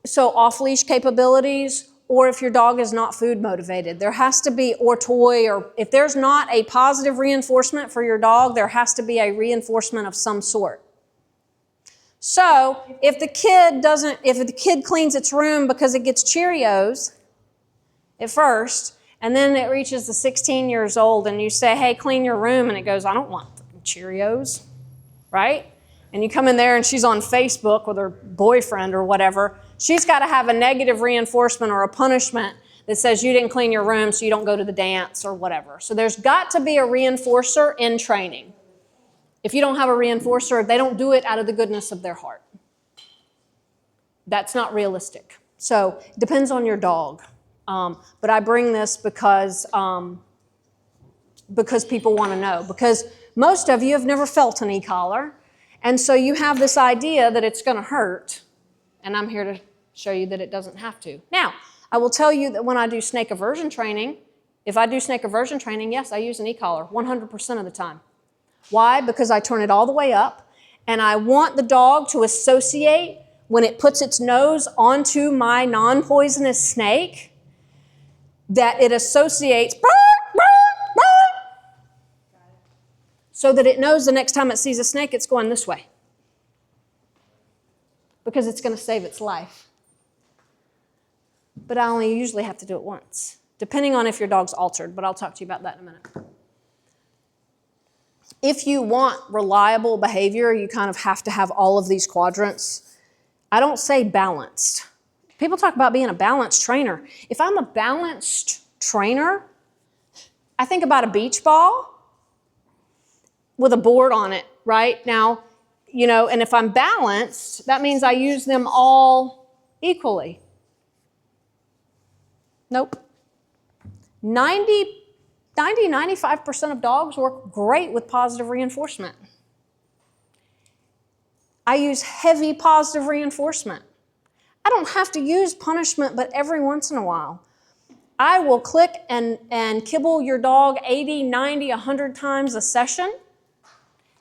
So off-leash capabilities, or if your dog is not food motivated. There has to be, or toy, or if there's not a positive reinforcement for your dog, there has to be a reinforcement of some sort. So if the kid cleans its room because it gets Cheerios at first, and then it reaches the 16 years old and you say, hey, clean your room, and it goes, I don't want Cheerios, right? And you come in there and she's on Facebook with her boyfriend or whatever, She's got to have a negative reinforcement or a punishment that says you didn't clean your room so you don't go to the dance or whatever. So there's got to be a reinforcer in training. If you don't have a reinforcer, they don't do it out of the goodness of their heart. That's not realistic. So it depends on your dog. But I bring this because people want to know. Because most of you have never felt an e-collar. And so you have this idea that it's going to hurt. And I'm here to show you that it doesn't have to. Now, I will tell you that when I do snake aversion training, if I do snake aversion training, yes, I use an e-collar 100% of the time. Why? Because I turn it all the way up, and I want the dog to associate when it puts its nose onto my non-poisonous snake, that it associates so that it knows the next time it sees a snake, it's going this way. Because it's going to save its life. But I only usually have to do it once, depending on if your dog's altered, but I'll talk to you about that in a minute. If you want reliable behavior, you kind of have to have all of these quadrants. I don't say balanced. People talk about being a balanced trainer. If I'm a balanced trainer, I think about a beach ball with a board on it, right? Now, you know, and if I'm balanced, that means I use them all equally. Nope. 95% of dogs work great with positive reinforcement. I use heavy positive reinforcement. I don't have to use punishment, but every once in a while. I will click and kibble your dog 80, 90, 100 times a session,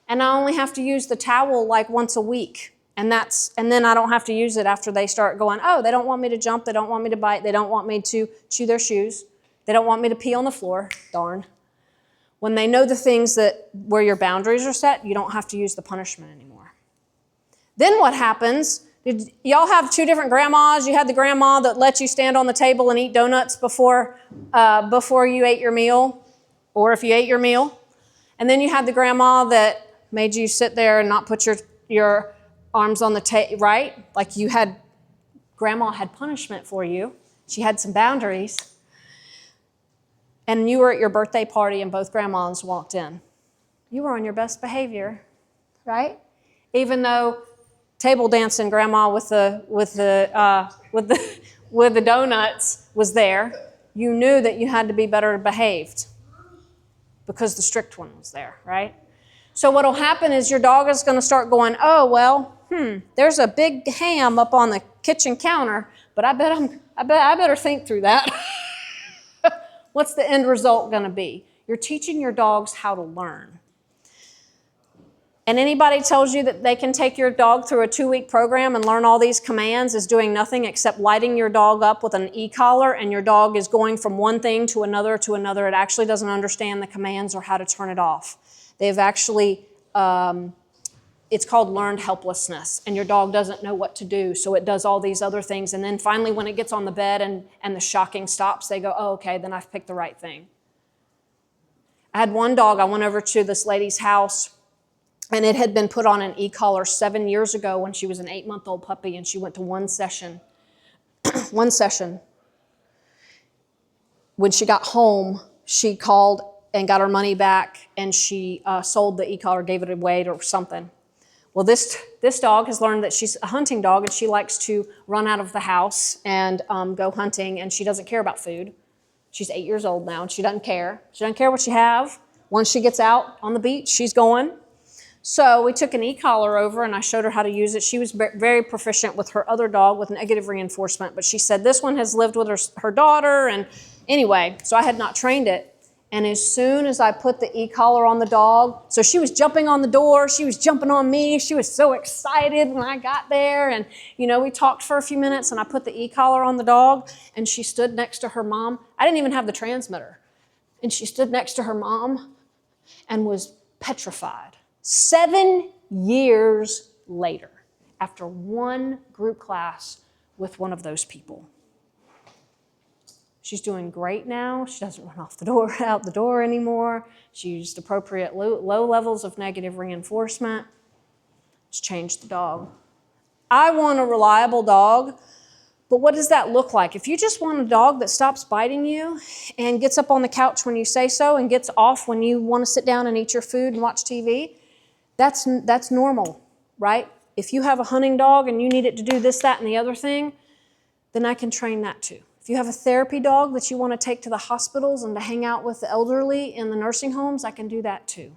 and I only have to use the towel like once a week. And then I don't have to use it after they start going, oh, they don't want me to jump, they don't want me to bite, they don't want me to chew their shoes. They don't want me to pee on the floor, darn. When they know the things where your boundaries are set, you don't have to use the punishment anymore. Then what happens, y'all have two different grandmas. You had the grandma that let you stand on the table and eat donuts before you ate your meal, or if you ate your meal. And then you had the grandma that made you sit there and not put your arms on the table, right? Like grandma had punishment for you. She had some boundaries. And you were at your birthday party and both grandmas walked in. You were on your best behavior, right? Even though table dancing grandma with the donuts was there, you knew that you had to be better behaved because the strict one was there, right? So what'll happen is your dog is going to start going, oh, well, there's a big ham up on the kitchen counter, but I better think through that. What's the end result going to be? You're teaching your dogs how to learn. And anybody tells you that they can take your dog through a 2-week program and learn all these commands is doing nothing except lighting your dog up with an e-collar, and your dog is going from one thing to another to another. It actually doesn't understand the commands or how to turn it off. They've actually, it's called learned helplessness, and your dog doesn't know what to do, so it does all these other things. And then finally, when it gets on the bed and the shocking stops, they go, oh, okay, then I've picked the right thing. I had one dog, I went over to this lady's house, and it had been put on an e-collar 7 years ago when she was an 8-month-old puppy, and she went to one session. One session. When she got home, she called and got her money back, and she sold the e-collar, gave it away or something. Well, this dog has learned that she's a hunting dog, and she likes to run out of the house and go hunting, and she doesn't care about food. She's 8 years old now, and she doesn't care. She doesn't care what you have. Once she gets out on the beach, she's going. So we took an e-collar over, and I showed her how to use it. She was very proficient with her other dog with negative reinforcement, but she said this one has lived with her daughter, and anyway, so I had not trained it. And as soon as I put the e-collar on the dog, so she was jumping on the door, she was jumping on me, she was so excited when I got there, and we talked for a few minutes, and I put the e-collar on the dog, and she stood next to her mom. I didn't even have the transmitter. And she stood next to her mom and was petrified. 7 years later, after one group class with one of those people. She's doing great now. She doesn't run out the door anymore. She used appropriate low levels of negative reinforcement. It's changed the dog. I want a reliable dog But what does that look like? If you just want a dog that stops biting you and gets up on the couch when you say so and gets off when you want to sit down and eat your food and watch TV, that's normal, right? If you have a hunting dog and you need it to do this, that, and the other thing, then I can train that too. If you have a therapy dog that you want to take to the hospitals and to hang out with the elderly in the nursing homes, I can do that too.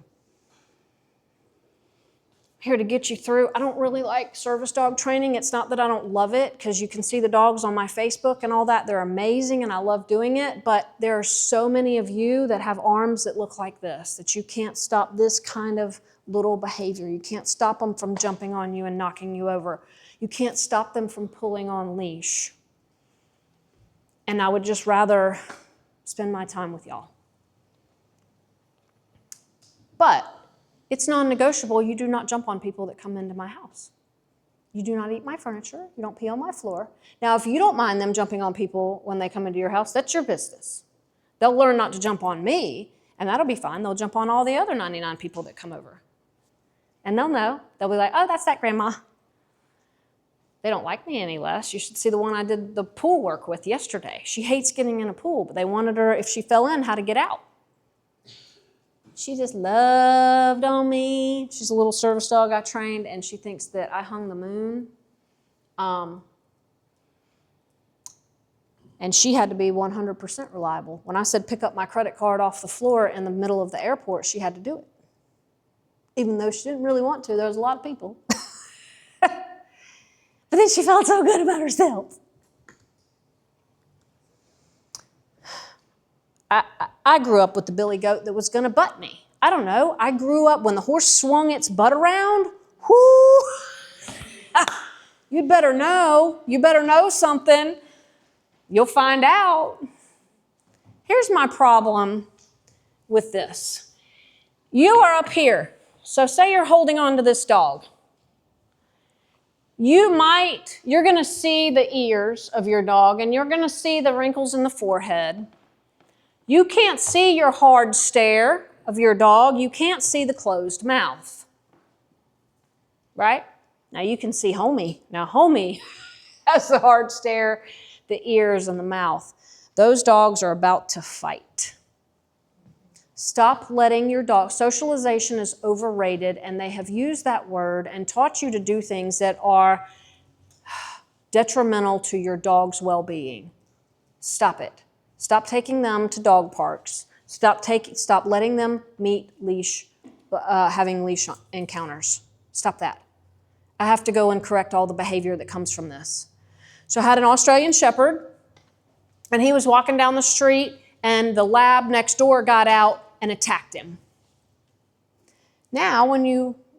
Here to get you through. I don't really like service dog training. It's not that I don't love it, because you can see the dogs on my Facebook and all that. They're amazing and I love doing it, but there are so many of you that have arms that look like this, that you can't stop this kind of little behavior. You can't stop them from jumping on you and knocking you over. You can't stop them from pulling on leash. And I would just rather spend my time with y'all. But it's non-negotiable. You do not jump on people that come into my house. You do not eat my furniture. You don't pee on my floor. Now, if you don't mind them jumping on people when they come into your house, that's your business. They'll learn not to jump on me, and that'll be fine. They'll jump on all the other 99 people that come over. And they'll know. They'll be like, oh, that's that grandma. They don't like me any less. You should see the one I did the pool work with yesterday. She hates getting in a pool, but they wanted her, if she fell in, how to get out. She just loved on me. She's a little service dog I trained, and she thinks that I hung the moon. And she had to be 100% reliable. When I said pick up my credit card off the floor in the middle of the airport, she had to do it. Even though she didn't really want to, there was a lot of people. But then she felt so good about herself. I grew up with the billy goat that was going to butt me. I don't know. I grew up when the horse swung its butt around. Whoo! You'd better know. You better know something. You'll find out. Here's my problem with this. You are up here. So say you're holding on to this dog. You're going to see the ears of your dog, and you're going to see the wrinkles in the forehead. You can't see your hard stare of your dog. You can't see the closed mouth. Right? Now you can see Homie. Now Homie has the hard stare, the ears, and the mouth. Those dogs are about to fight. Stop letting your dog, socialization is overrated, and they have used that word and taught you to do things that are detrimental to your dog's well-being. Stop it. Stop taking them to dog parks. Stop letting them having leash encounters. Stop that. I have to go and correct all the behavior that comes from this. So I had an Australian Shepherd, and he was walking down the street, and the lab next door got out and attacked him. Now,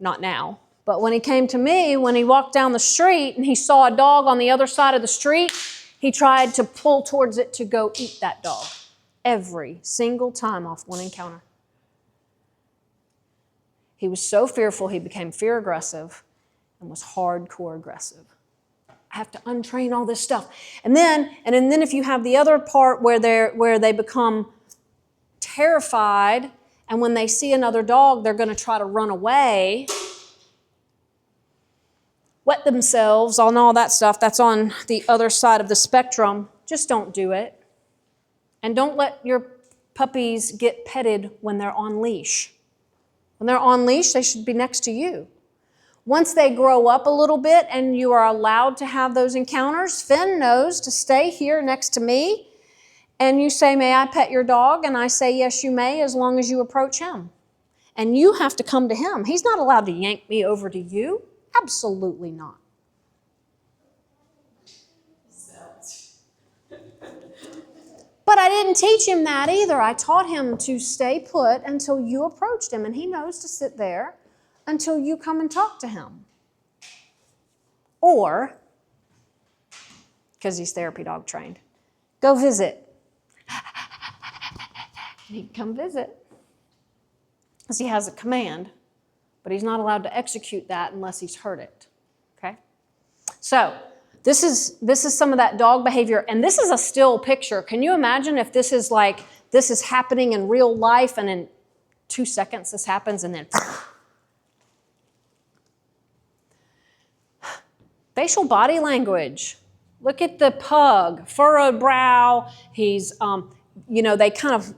not now, but when he came to me, when he walked down the street and he saw a dog on the other side of the street, he tried to pull towards it to go eat that dog. Every single time off one encounter. He was so fearful he became fear aggressive and was hardcore aggressive. I have to untrain all this stuff. And then if you have the other part where they become terrified, and when they see another dog, they're going to try to run away, wet themselves, on all that stuff. That's on the other side of the spectrum. Just don't do it. And don't let your puppies get petted when they're on leash. When they're on leash, they should be next to you. Once they grow up a little bit and you are allowed to have those encounters, Finn knows to stay here next to me. And you say, may I pet your dog? And I say, yes, you may, as long as you approach him. And you have to come to him. He's not allowed to yank me over to you. Absolutely not. But I didn't teach him that either. I taught him to stay put until you approached him. And he knows to sit there until you come and talk to him. Or, because he's therapy dog trained, go visit. He can come visit. Because he has a command, but he's not allowed to execute that unless he's heard it. Okay? So, this is some of that dog behavior, and this is a still picture. Can you imagine if this is happening in real life, and in 2 seconds this happens, and then facial body language. Look at the pug, furrowed brow. He's, they kind of,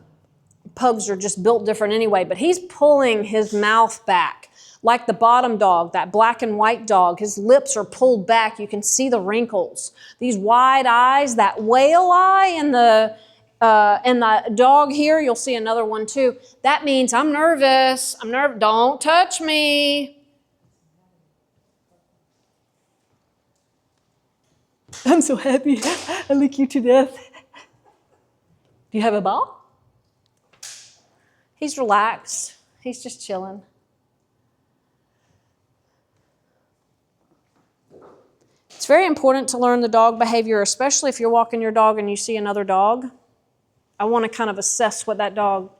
pugs are just built different anyway, but he's pulling his mouth back like the bottom dog, that black and white dog. His lips are pulled back. You can see the wrinkles. These wide eyes, that whale eye in the dog here, you'll see another one too. That means I'm nervous. Don't touch me. I'm so happy. I lick you to death. Do you have a ball? He's relaxed. He's just chilling. It's very important to learn the dog behavior, especially if you're walking your dog and you see another dog. I want to kind of assess what that dog...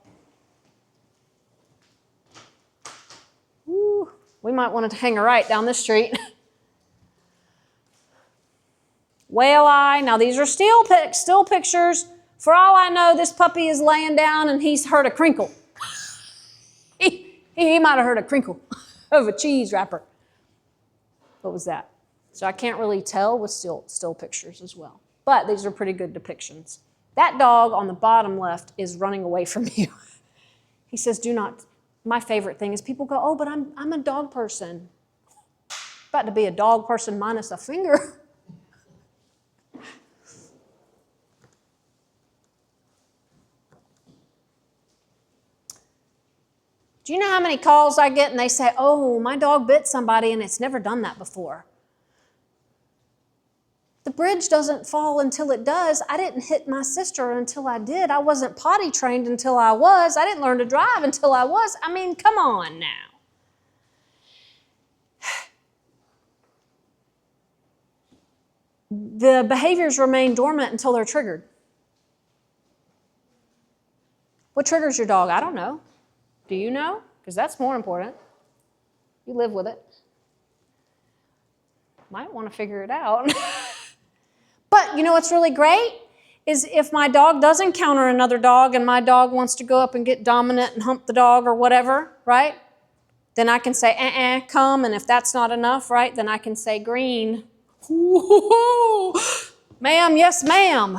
Ooh, we might want to hang a right down this street. Whale eye. Now these are still pictures. For all I know, this puppy is laying down and he's heard a crinkle. he might have heard a crinkle of a cheese wrapper. What was that? So I can't really tell with still pictures as well. But these are pretty good depictions. That dog on the bottom left is running away from you. He says, do not. My favorite thing is people go, oh, but I'm a dog person. About to be a dog person minus a finger. Do you know how many calls I get and they say, oh, my dog bit somebody and it's never done that before? The bridge doesn't fall until it does. I didn't hit my sister until I did. I wasn't potty trained until I was. I didn't learn to drive until I was. I mean, come on now. The behaviors remain dormant until they're triggered. What triggers your dog? I don't know. Do you know? Because that's more important. You live with it. Might want to figure it out. But you know what's really great? Is if my dog does encounter another dog and my dog wants to go up and get dominant and hump the dog or whatever, right? Then I can say, come, and if that's not enough, right, then I can say green. Ma'am, yes, ma'am.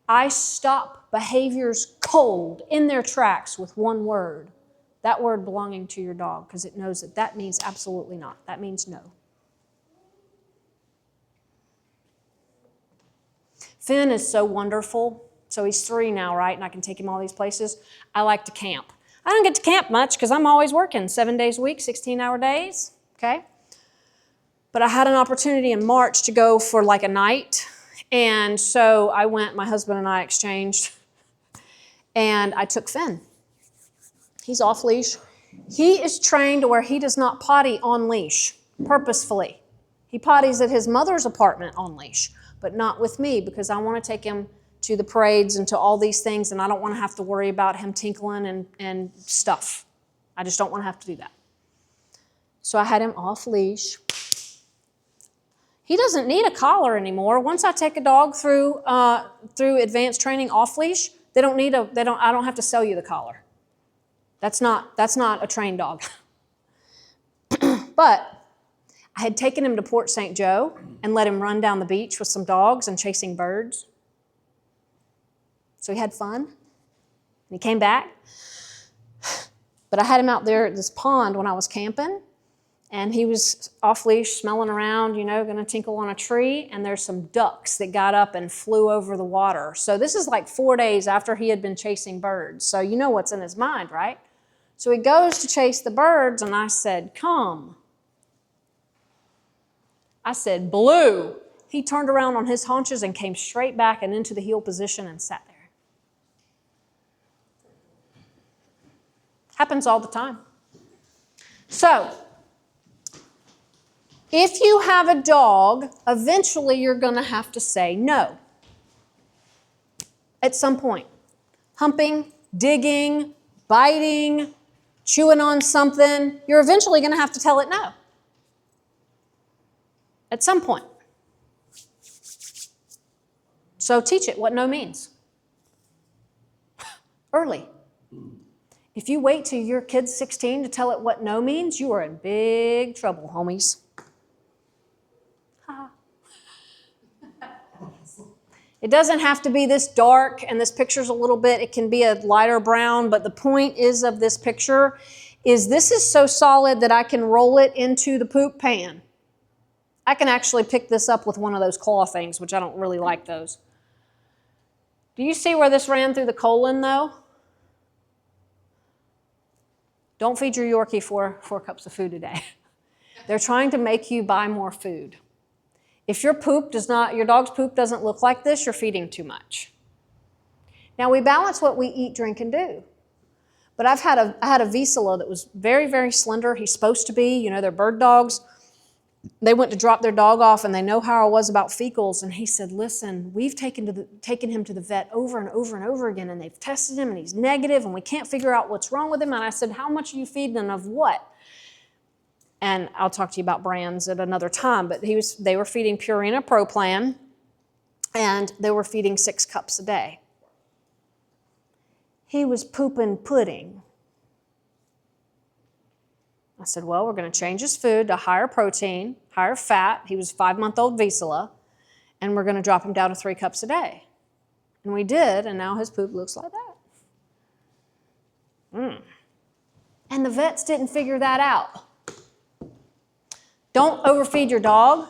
I stop behaviors cold in their tracks with one word. That word belonging to your dog, because it knows that means absolutely not. That means no. Finn is so wonderful. So he's 3 now, right? And I can take him all these places. I like to camp. I don't get to camp much because I'm always working 7 days a week, 16-hour days, okay? But I had an opportunity in March to go for like a night. And so I went, my husband and I exchanged, and I took Finn. He's off leash. He is trained to where he does not potty on leash, purposefully. He potties at his mother's apartment on leash, but not with me because I want to take him to the parades and to all these things, and I don't want to have to worry about him tinkling and stuff. I just don't want to have to do that. So I had him off leash. He doesn't need a collar anymore. Once I take a dog through advanced training off leash, I don't have to sell you the collar. That's not a trained dog. But I had taken him to Port St. Joe and let him run down the beach with some dogs and chasing birds. So he had fun, and he came back. But I had him out there at this pond when I was camping, and he was off leash, smelling around, going to tinkle on a tree, and there's some ducks that got up and flew over the water. So this is like 4 days after he had been chasing birds. So you know what's in his mind, right? So he goes to chase the birds, and I said, come. I said, blue. He turned around on his haunches and came straight back and into the heel position and sat there. Happens all the time. So, if you have a dog, eventually you're going to have to say no. At some point. Humping, digging, biting, chewing on something, you're eventually going to have to tell it no. At some point. So teach it what no means. Early. If you wait till your kid's 16 to tell it what no means, you are in big trouble, homies. It doesn't have to be this dark, and this picture's a little bit, it can be a lighter brown, but the point is of this picture is this is so solid that I can roll it into the poop pan. I can actually pick this up with one of those claw things, which I don't really like those. Do you see where this ran through the colon though? Don't feed your Yorkie four cups of food a day. They're trying to make you buy more food. If your dog's poop doesn't look like this, you're feeding too much. Now we balance what we eat, drink, and do. But I had a Vizsla that was very, very slender. He's supposed to be, they're bird dogs. They went to drop their dog off, and they know how I was about fecals. And he said, listen, we've taken him to the vet over and over and over again, and they've tested him, and he's negative, and we can't figure out what's wrong with him. And I said, how much are you feeding and of what? And I'll talk to you about brands at another time, but they were feeding Purina Pro Plan, and they were feeding 6 cups a day. He was pooping pudding. I said, well, we're going to change his food to higher protein, higher fat. He was a 5-month-old Vizsla, and we're going to drop him down to 3 cups a day. And we did, and now his poop looks like that. And the vets didn't figure that out. Don't overfeed your dog.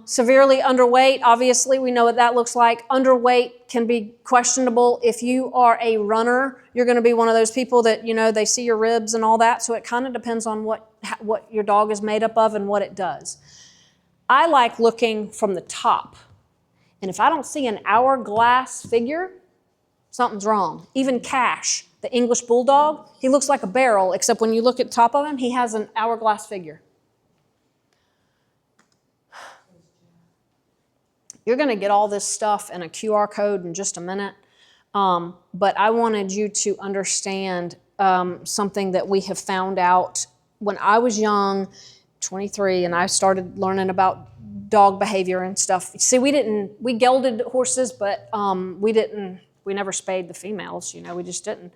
Severely underweight, obviously, we know what that looks like. Underweight can be questionable. If you are a runner, you're going to be one of those people that, they see your ribs and all that. So it kind of depends on what your dog is made up of and what it does. I like looking from the top. And if I don't see an hourglass figure, something's wrong. Even Cash, the English Bulldog, he looks like a barrel, except when you look at the top of him, he has an hourglass figure. You're going to get all this stuff in a QR code in just a minute, but I wanted you to understand something that we have found out when I was young, 23, and I started learning about dog behavior and stuff. See, we gelded horses, but we never spayed the females, we just didn't.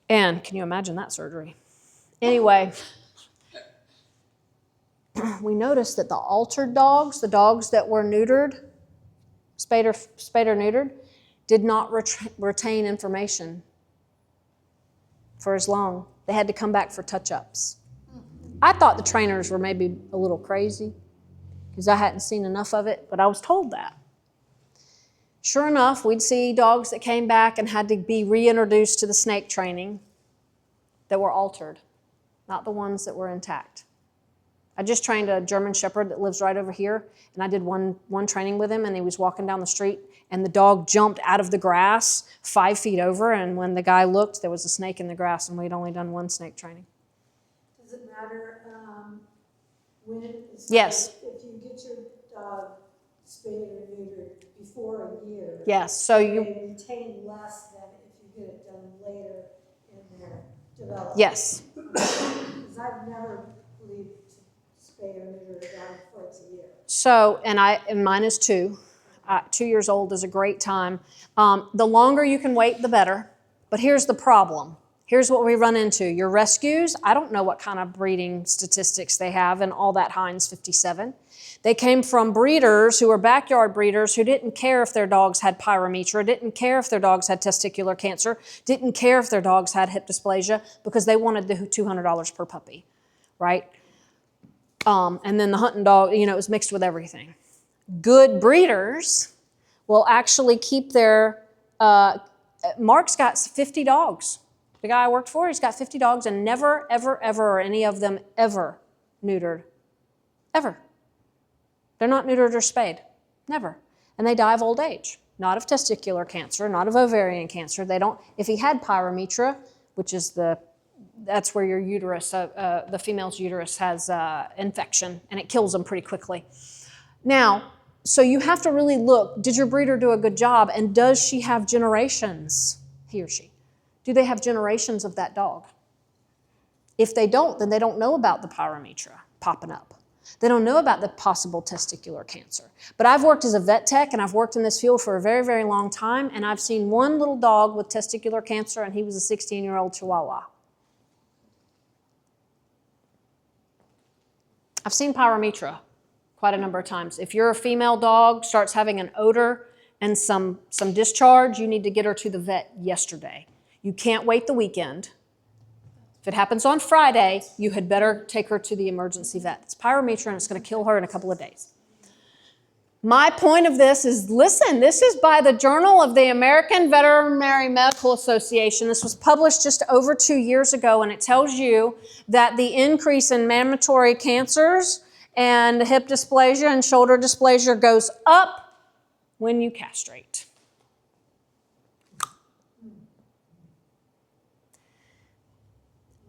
And can you imagine that surgery? Anyway, we noticed that the altered dogs, the dogs that were neutered, spayed or neutered, did not retain information for as long. They had to come back for touch-ups. I thought the trainers were maybe a little crazy because I hadn't seen enough of it, but I was told that. Sure enough, we'd see dogs that came back and had to be reintroduced to the snake training that were altered, not the ones that were intact. I just trained a German Shepherd that lives right over here, and I did one training with him, and he was walking down the street, and the dog jumped out of the grass 5 feet over, and when the guy looked, there was a snake in the grass, and we'd only done 1 snake training. Does it matter when it's Yes. like if you get your dog spayed or neutered before a year? Yes, so they you, retain less than if you get it done later in their development. yes. Because I've never believed spay or neuter a dog before it's a year. So, and mine is 2. 2 years old is a great time. The longer you can wait, the better. But here's the problem. Here's what we run into. Your rescues, I don't know what kind of breeding statistics they have in all that Heinz 57. They came from breeders who were backyard breeders who didn't care if their dogs had pyromytra, didn't care if their dogs had testicular cancer, didn't care if their dogs had hip dysplasia because they wanted the $200 per puppy, right? And then the hunting dog, it was mixed with everything. Good breeders will actually keep their, Mark's got 50 dogs. The guy I worked for, he's got 50 dogs and never, ever, ever, or any of them ever neutered. Ever. They're not neutered or spayed. Never. And they die of old age. Not of testicular cancer, not of ovarian cancer. They don't, if he had pyromytra, which is that's where your uterus, the female's uterus has infection, and it kills them pretty quickly. Now, so you have to really look, did your breeder do a good job, and does she have generations, he or she? Do they have generations of that dog? If they don't, then they don't know about the pyromytra popping up. They don't know about the possible testicular cancer. But I've worked as a vet tech, and I've worked in this field for a very, very long time, and I've seen one little dog with testicular cancer, and he was a 16-year-old Chihuahua. I've seen pyromytra quite a number of times. If your female dog starts having an odor and some discharge, you need to get her to the vet yesterday. You can't wait the weekend. If it happens on Friday, you had better take her to the emergency vet. It's pyrometrin, it's going to kill her in a couple of days. My point of this is, listen, this is by the Journal of the American Veterinary Medical Association. This was published just over 2 years ago, and it tells you that the increase in mammatory cancers and hip dysplasia and shoulder dysplasia goes up when you castrate.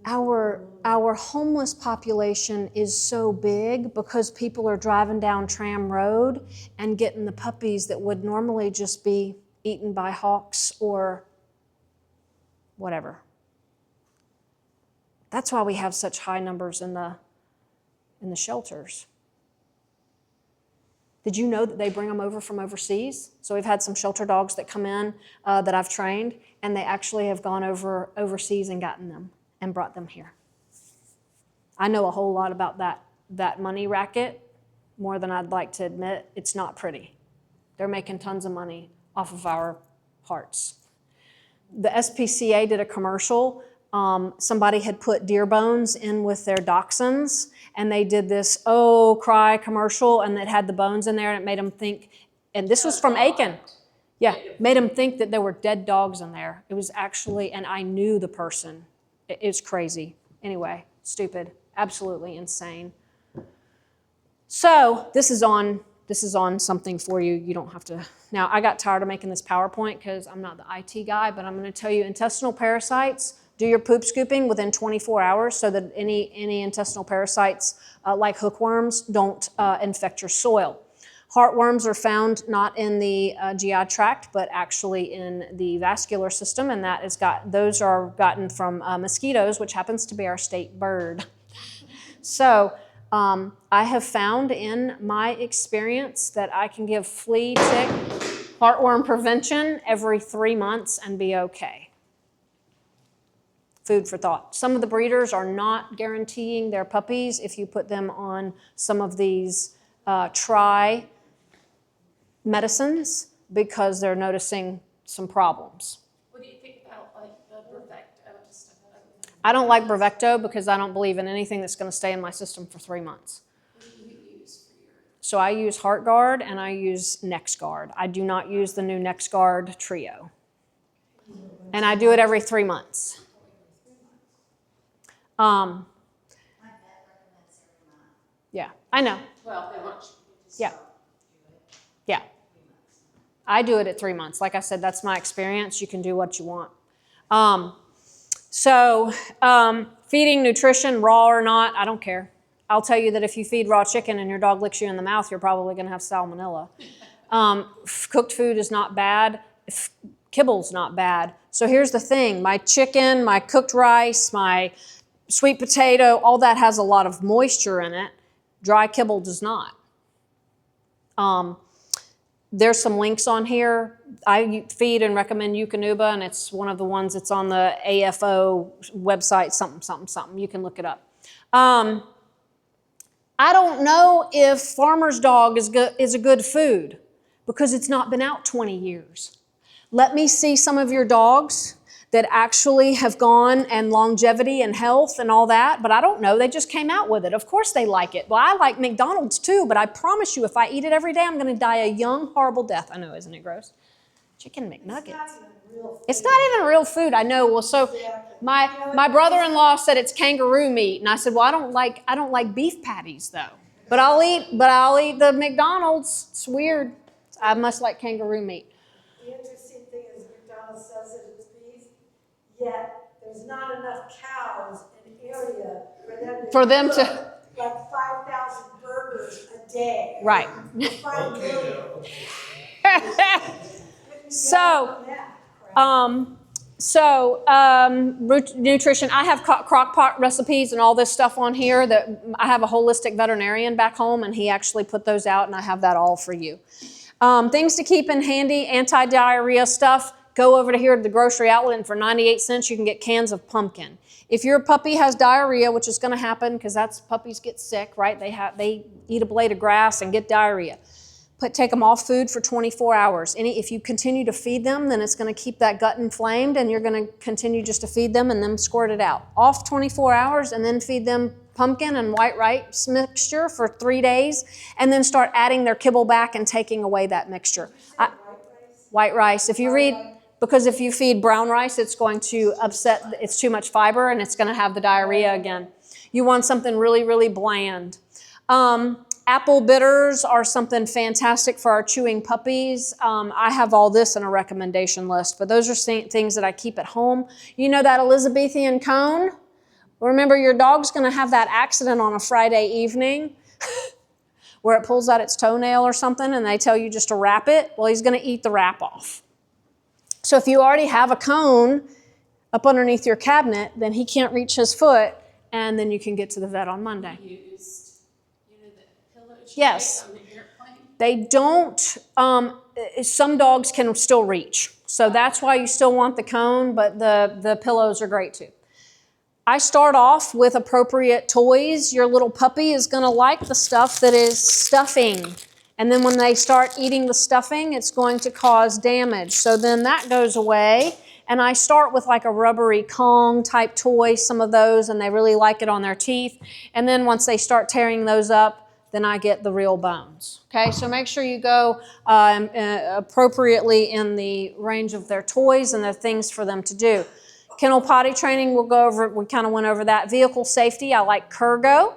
Our homeless population is so big because people are driving down Tram Road and getting the puppies that would normally just be eaten by hawks or whatever. That's why we have such high numbers in the shelters. Did you know that they bring them over from overseas? So we've had some shelter dogs that come in that I've trained, and they actually have gone overseas and gotten them and brought them here. I know a whole lot about that money racket, more than I'd like to admit. It's not pretty. They're making tons of money off of our hearts. The SPCA did a commercial. Somebody had put deer bones in with their dachshunds, and they did this oh cry commercial, and it had the bones in there, and it made them think, and this was from Aiken. Yeah, made them think that there were dead dogs in there. It was actually, and I knew the person. It's crazy. Anyway, stupid, absolutely insane. So this is on something for you. You don't have to. Now, I got tired of making this PowerPoint because I'm not the IT guy, but I'm going to tell you intestinal parasites. Do your poop scooping within 24 hours so that any intestinal parasites like hookworms don't infect your soil. Heartworms are found not in the GI tract, but actually in the vascular system, and those are gotten from mosquitoes, which happens to be our state bird. So I have found in my experience that I can give flea, tick, heartworm prevention every 3 months and be okay. Food for thought. Some of the breeders are not guaranteeing their puppies if you put them on some of these try medicines because they're noticing some problems. What do you think about like the Bravecto? I don't like Bravecto because I don't believe in anything that's going to stay in my system for 3 months. What do you use for your? So I use HeartGuard and I use NexGuard. I do not use the new NexGuard Trio. And I do it every 3 months. Yeah, I know. Well, they want you to just Yeah. Yeah. I do it at 3 months. Like I said, that's my experience. You can do what you want. Feeding nutrition, raw or not, I don't care. I'll tell you that if you feed raw chicken and your dog licks you in the mouth, you're probably going to have salmonella. Cooked food is not bad. Kibble's not bad. So here's the thing. My chicken, my cooked rice, my sweet potato, all that has a lot of moisture in it. Dry kibble does not. There's some links on here. I feed and recommend Eukanuba, and it's one of the ones that's on the AFO website, something. You can look it up. I don't know if farmer's dog is a good food because it's not been out 20 years. Let me see some of your dogs that actually have gone and longevity and health and all that, but I don't know. They just came out with it. Of course they like it. Well, I like McDonald's too, but I promise you if I eat it every day, I'm going to die a young, horrible death. I know, isn't it gross? Chicken McNuggets. It's not even real food. I know. Well, so my brother-in-law said it's kangaroo meat, and I said, well, I don't like beef patties though. But I'll eat the McDonald's. It's weird. I must like kangaroo meat. The interesting thing is McDonald's says that it's beef, yet there's not enough cows in area for them to cook like 5,000 burgers a day. Right. 5 million. Nutrition. I have crock pot recipes and all this stuff on here that I have a holistic veterinarian back home, and he actually put those out, and I have that all for you. Things to keep in handy, anti-diarrhea stuff. Go over to here to the grocery outlet, and for 98 cents, you can get cans of pumpkin. If your puppy has diarrhea, which is going to happen because puppies get sick, right? They eat a blade of grass and get diarrhea. take them off food for 24 hours. If you continue to feed them, then it's going to keep that gut inflamed, and you're going to continue just to feed them and then squirt it out. Off 24 hours, and then feed them pumpkin and white rice mixture for 3 days, and then start adding their kibble back and taking away that mixture. White rice. If you read, because if you feed brown rice, it's going to upset, it's too much fiber, and it's going to have the diarrhea again. You want something really, really bland. Apple bitters are something fantastic for our chewing puppies. I have all this in a recommendation list, but those are things that I keep at home. You know that Elizabethan cone? Remember, your dog's going to have that accident on a Friday evening where it pulls out its toenail or something, and they tell you just to wrap it. Well, he's going to eat the wrap off. So if you already have a cone up underneath your cabinet, then he can't reach his foot, and then you can get to the vet on Monday. Used, the pillows. Yes. On the airplane. They don't, some dogs can still reach. So that's why you still want the cone, but the pillows are great too. I start off with appropriate toys. Your little puppy is going to like the stuff that is stuffing. And then when they start eating the stuffing, it's going to cause damage. So then that goes away. And I start with like a rubbery Kong type toy, some of those, and they really like it on their teeth. And then once they start tearing those up, then I get the real bones. Okay, so make sure you go appropriately in the range of their toys and the things for them to do. Kennel potty training, we'll go over, we kind of went over that. Vehicle safety, I like Kurgo.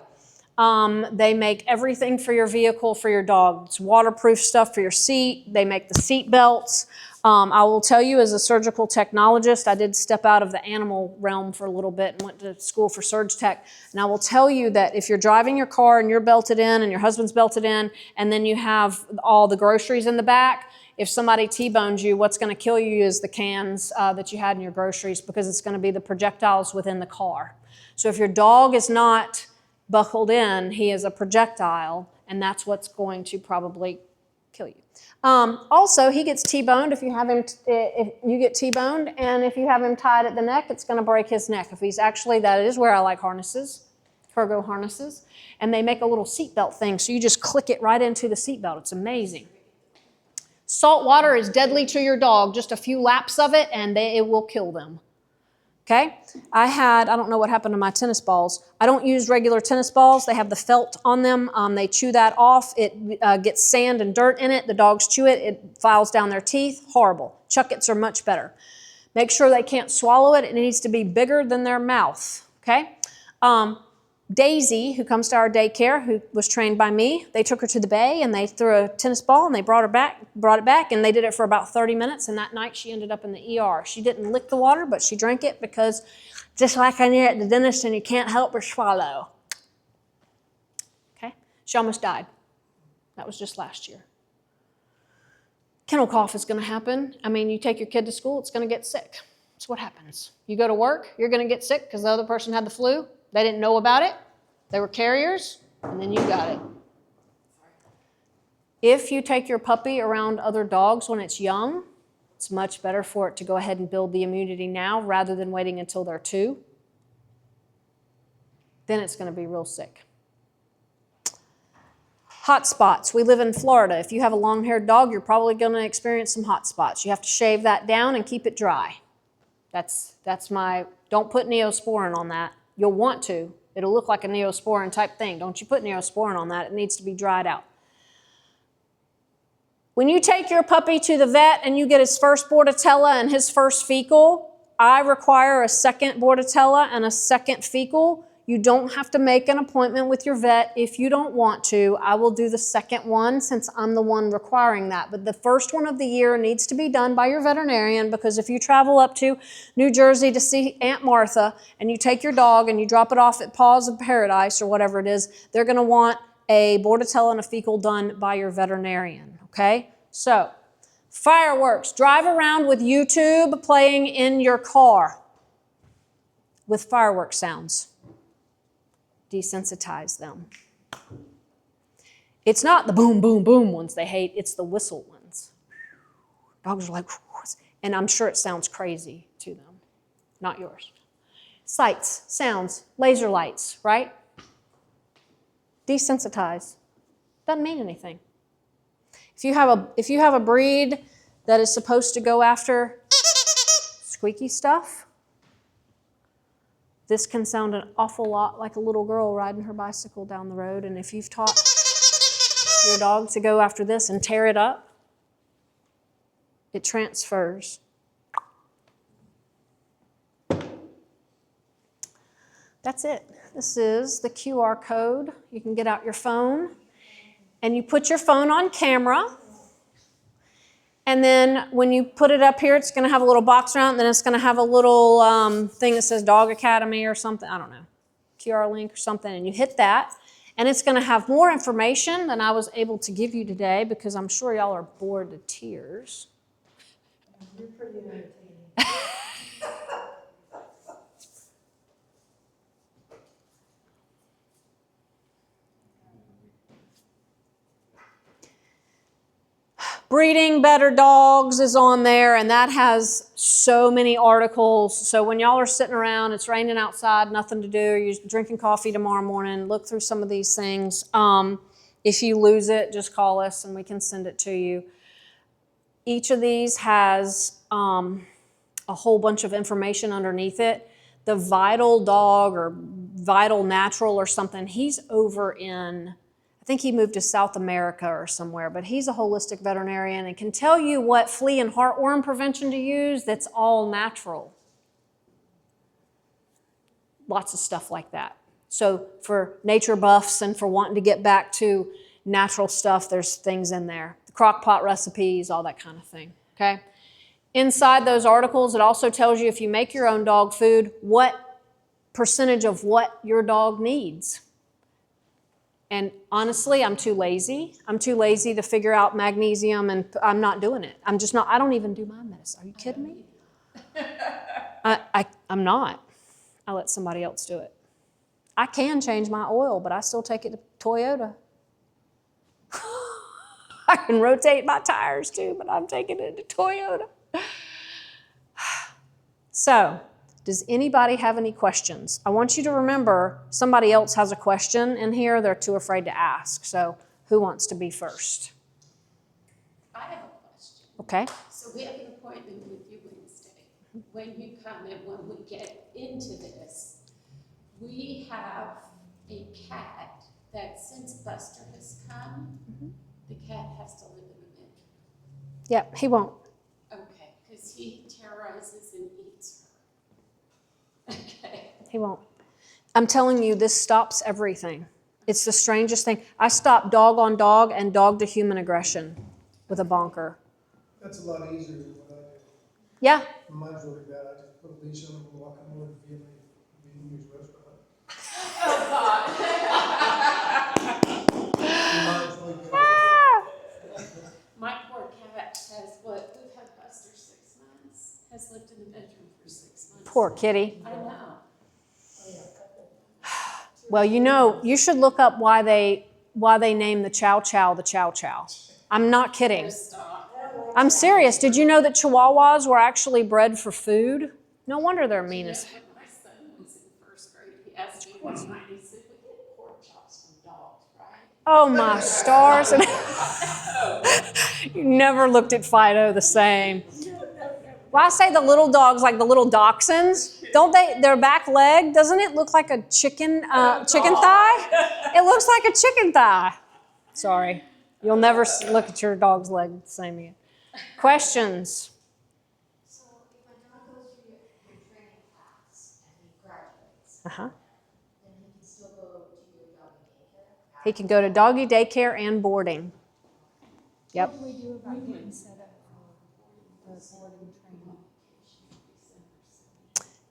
They make everything for your vehicle, for your dog. It's waterproof stuff for your seat. They make the seat belts. I will tell you, as a surgical technologist, I did step out of the animal realm for a little bit and went to school for Surg Tech. And I will tell you that if you're driving your car and you're belted in and your husband's belted in, and then you have all the groceries in the back, if somebody T-bones you, what's going to kill you is the cans that you had in your groceries, because it's going to be the projectiles within the car. So if your dog is not buckled in, he is a projectile, and that's what's going to probably kill you. Also, he gets T-boned if you have him, if you get T-boned, and if you have him tied at the neck, it's going to break his neck. If he's actually, that is where I like harnesses, Kurgo harnesses, and they make a little seatbelt thing, so you just click it right into the seatbelt. It's amazing. Salt water is deadly to your dog. Just a few laps of it, and it will kill them. Okay? I don't know what happened to my tennis balls. I don't use regular tennis balls. They have the felt on them. They chew that off. It gets sand and dirt in it. The dogs chew it. It files down their teeth. Horrible. Chuckets are much better. Make sure they can't swallow it. It needs to be bigger than their mouth. Okay? Daisy, who comes to our daycare, who was trained by me, they took her to the bay and they threw a tennis ball and they brought it back, and they did it for about 30 minutes, and that night she ended up in the ER. She didn't lick the water, but she drank it because just like I knew at the dentist, and you can't help but swallow. Okay? She almost died. That was just last year. Kennel cough is going to happen. I mean, you take your kid to school, it's going to get sick. That's what happens. You go to work, you're going to get sick because the other person had the flu. They didn't know about it. They were carriers, and then you got it. If you take your puppy around other dogs when it's young, it's much better for it to go ahead and build the immunity now rather than waiting until they're 2. Then it's going to be real sick. Hot spots. We live in Florida. If you have a long-haired dog, you're probably going to experience some hot spots. You have to shave that down and keep it dry. That's my, don't put Neosporin on that. You'll want to. It'll look like a Neosporin type thing. Don't you put Neosporin on that. It needs to be dried out. When you take your puppy to the vet and you get his first Bordetella and his first fecal, I require a second Bordetella and a second fecal. You don't have to make an appointment with your vet if you don't want to. I will do the second one since I'm the one requiring that. But the first one of the year needs to be done by your veterinarian, because if you travel up to New Jersey to see Aunt Martha and you take your dog and you drop it off at Paws of Paradise or whatever it is, they're going to want a Bordetella and a fecal done by your veterinarian, okay? So, fireworks. Drive around with YouTube playing in your car with fireworks sounds. Desensitize them. It's not the boom, boom, boom ones they hate. It's the whistle ones. Dogs are like, and I'm sure it sounds crazy to them. Not yours. Sights, sounds, laser lights, right? Desensitize. Doesn't mean anything. If you have a breed that is supposed to go after squeaky stuff, this can sound an awful lot like a little girl riding her bicycle down the road. And if you've taught your dog to go after this and tear it up, it transfers. That's it. This is the QR code. You can get out your phone and you put your phone on camera. And then when you put it up here, it's going to have a little box around it, and then it's going to have a little thing that says Dog Academy or something. I don't know, QR link or something. And you hit that, and it's going to have more information than I was able to give you today because I'm sure y'all are bored to tears. You're pretty entertaining. Breeding Better Dogs is on there, and that has so many articles. So when y'all are sitting around, it's raining outside, nothing to do, you're drinking coffee tomorrow morning, look through some of these things. If you lose it, just call us and we can send it to you. Each of these has a whole bunch of information underneath it. The Vital Dog or Vital Natural or something, he's over in, I think he moved to South America or somewhere, but he's a holistic veterinarian and can tell you what flea and heartworm prevention to use that's all natural. Lots of stuff like that. So for nature buffs and for wanting to get back to natural stuff, there's things in there. The crock pot recipes, all that kind of thing, okay? Inside those articles, it also tells you if you make your own dog food, what percentage of what your dog needs. And honestly, I'm too lazy. I'm too lazy to figure out magnesium, and I'm not doing it. I'm just not. I don't even do my medicine. Are you kidding me? I'm not. I let somebody else do it. I can change my oil, but I still take it to Toyota. I can rotate my tires too, but I'm taking it to Toyota. So, does anybody have any questions? I want you to remember somebody else has a question in here they're too afraid to ask. So who wants to be first? I have a question. Okay. So we have an appointment with you Wednesday. When you come and when we get into this, we have a cat that since Buster has come, the cat has to live in the bedroom. Yep, he won't. Okay, because he terrorizes and eats her. Okay. He won't. I'm telling you, this stops everything. It's the strangest thing. I stopped dog on dog and dog to human aggression with a bonker. That's a lot easier than what I do. Yeah. Mine's really bad. I just put a leash on him and walk him over to Vietnamese restaurant. Oh, God. Mine's really good. My poor cat has what? We've had Buster 6 months. Has lived in the bedroom for 6 months. Poor kitty. I know. Well, you know, you should look up why they named the Chow Chow the Chow Chow. I'm not kidding. I'm serious. Did you know that Chihuahuas were actually bred for food? No wonder they're mean as. When my son was in first grade, he asked me one night, he said, we get pork chops from dogs, right? Oh my stars. You never looked at Fido the same. Well, I say the little dogs, like the little dachshunds, don't they, their back leg, doesn't it look like a chicken thigh? It looks like a chicken thigh. Sorry. You'll never look at your dog's leg the same again. Questions? So if my dog goes through your training class and he graduates, Uh-huh. then he can still go to your doggy daycare? He can go to doggy daycare and boarding. Yep. What do we do about getting set up for the boarding training?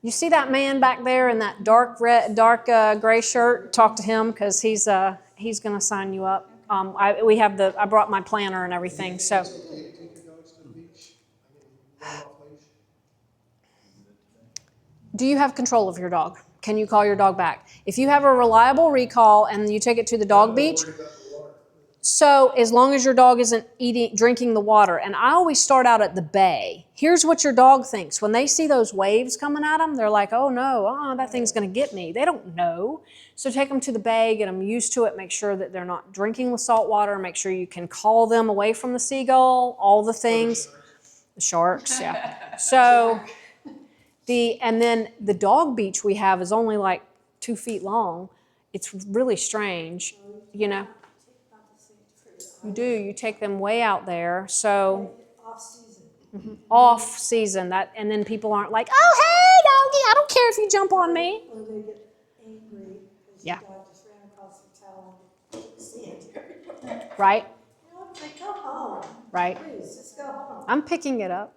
You see that man back there in that dark gray shirt? Talk to him because he's going to sign you up. I brought my planner and everything. So Take your dogs to the beach. I mean, run off leash. do you have control of your dog? Can you call your dog back? If you have a reliable recall and you take it to the dog beach, Worry about the water. So as long as your dog isn't drinking the water, and I always start out at the bay. Here's what your dog thinks. When they see those waves coming at them, they're like, oh no, that thing's gonna get me. They don't know. So take them to the bay, get them used to it, make sure that they're not drinking the salt water, make sure you can call them away from the seagull, all the things. The sharks, yeah. So and then the dog beach we have is only like 2 feet long. It's really strange, you know. You do, you take them way out there, so Off season. off season, and then people aren't like, oh, hey, doggy, I don't care if you jump on me. Or they get angry because Yeah. your dog just ran across the towel and sand everywhere. Right, You know, say, go home. right. Please, just go home. I'm picking it up.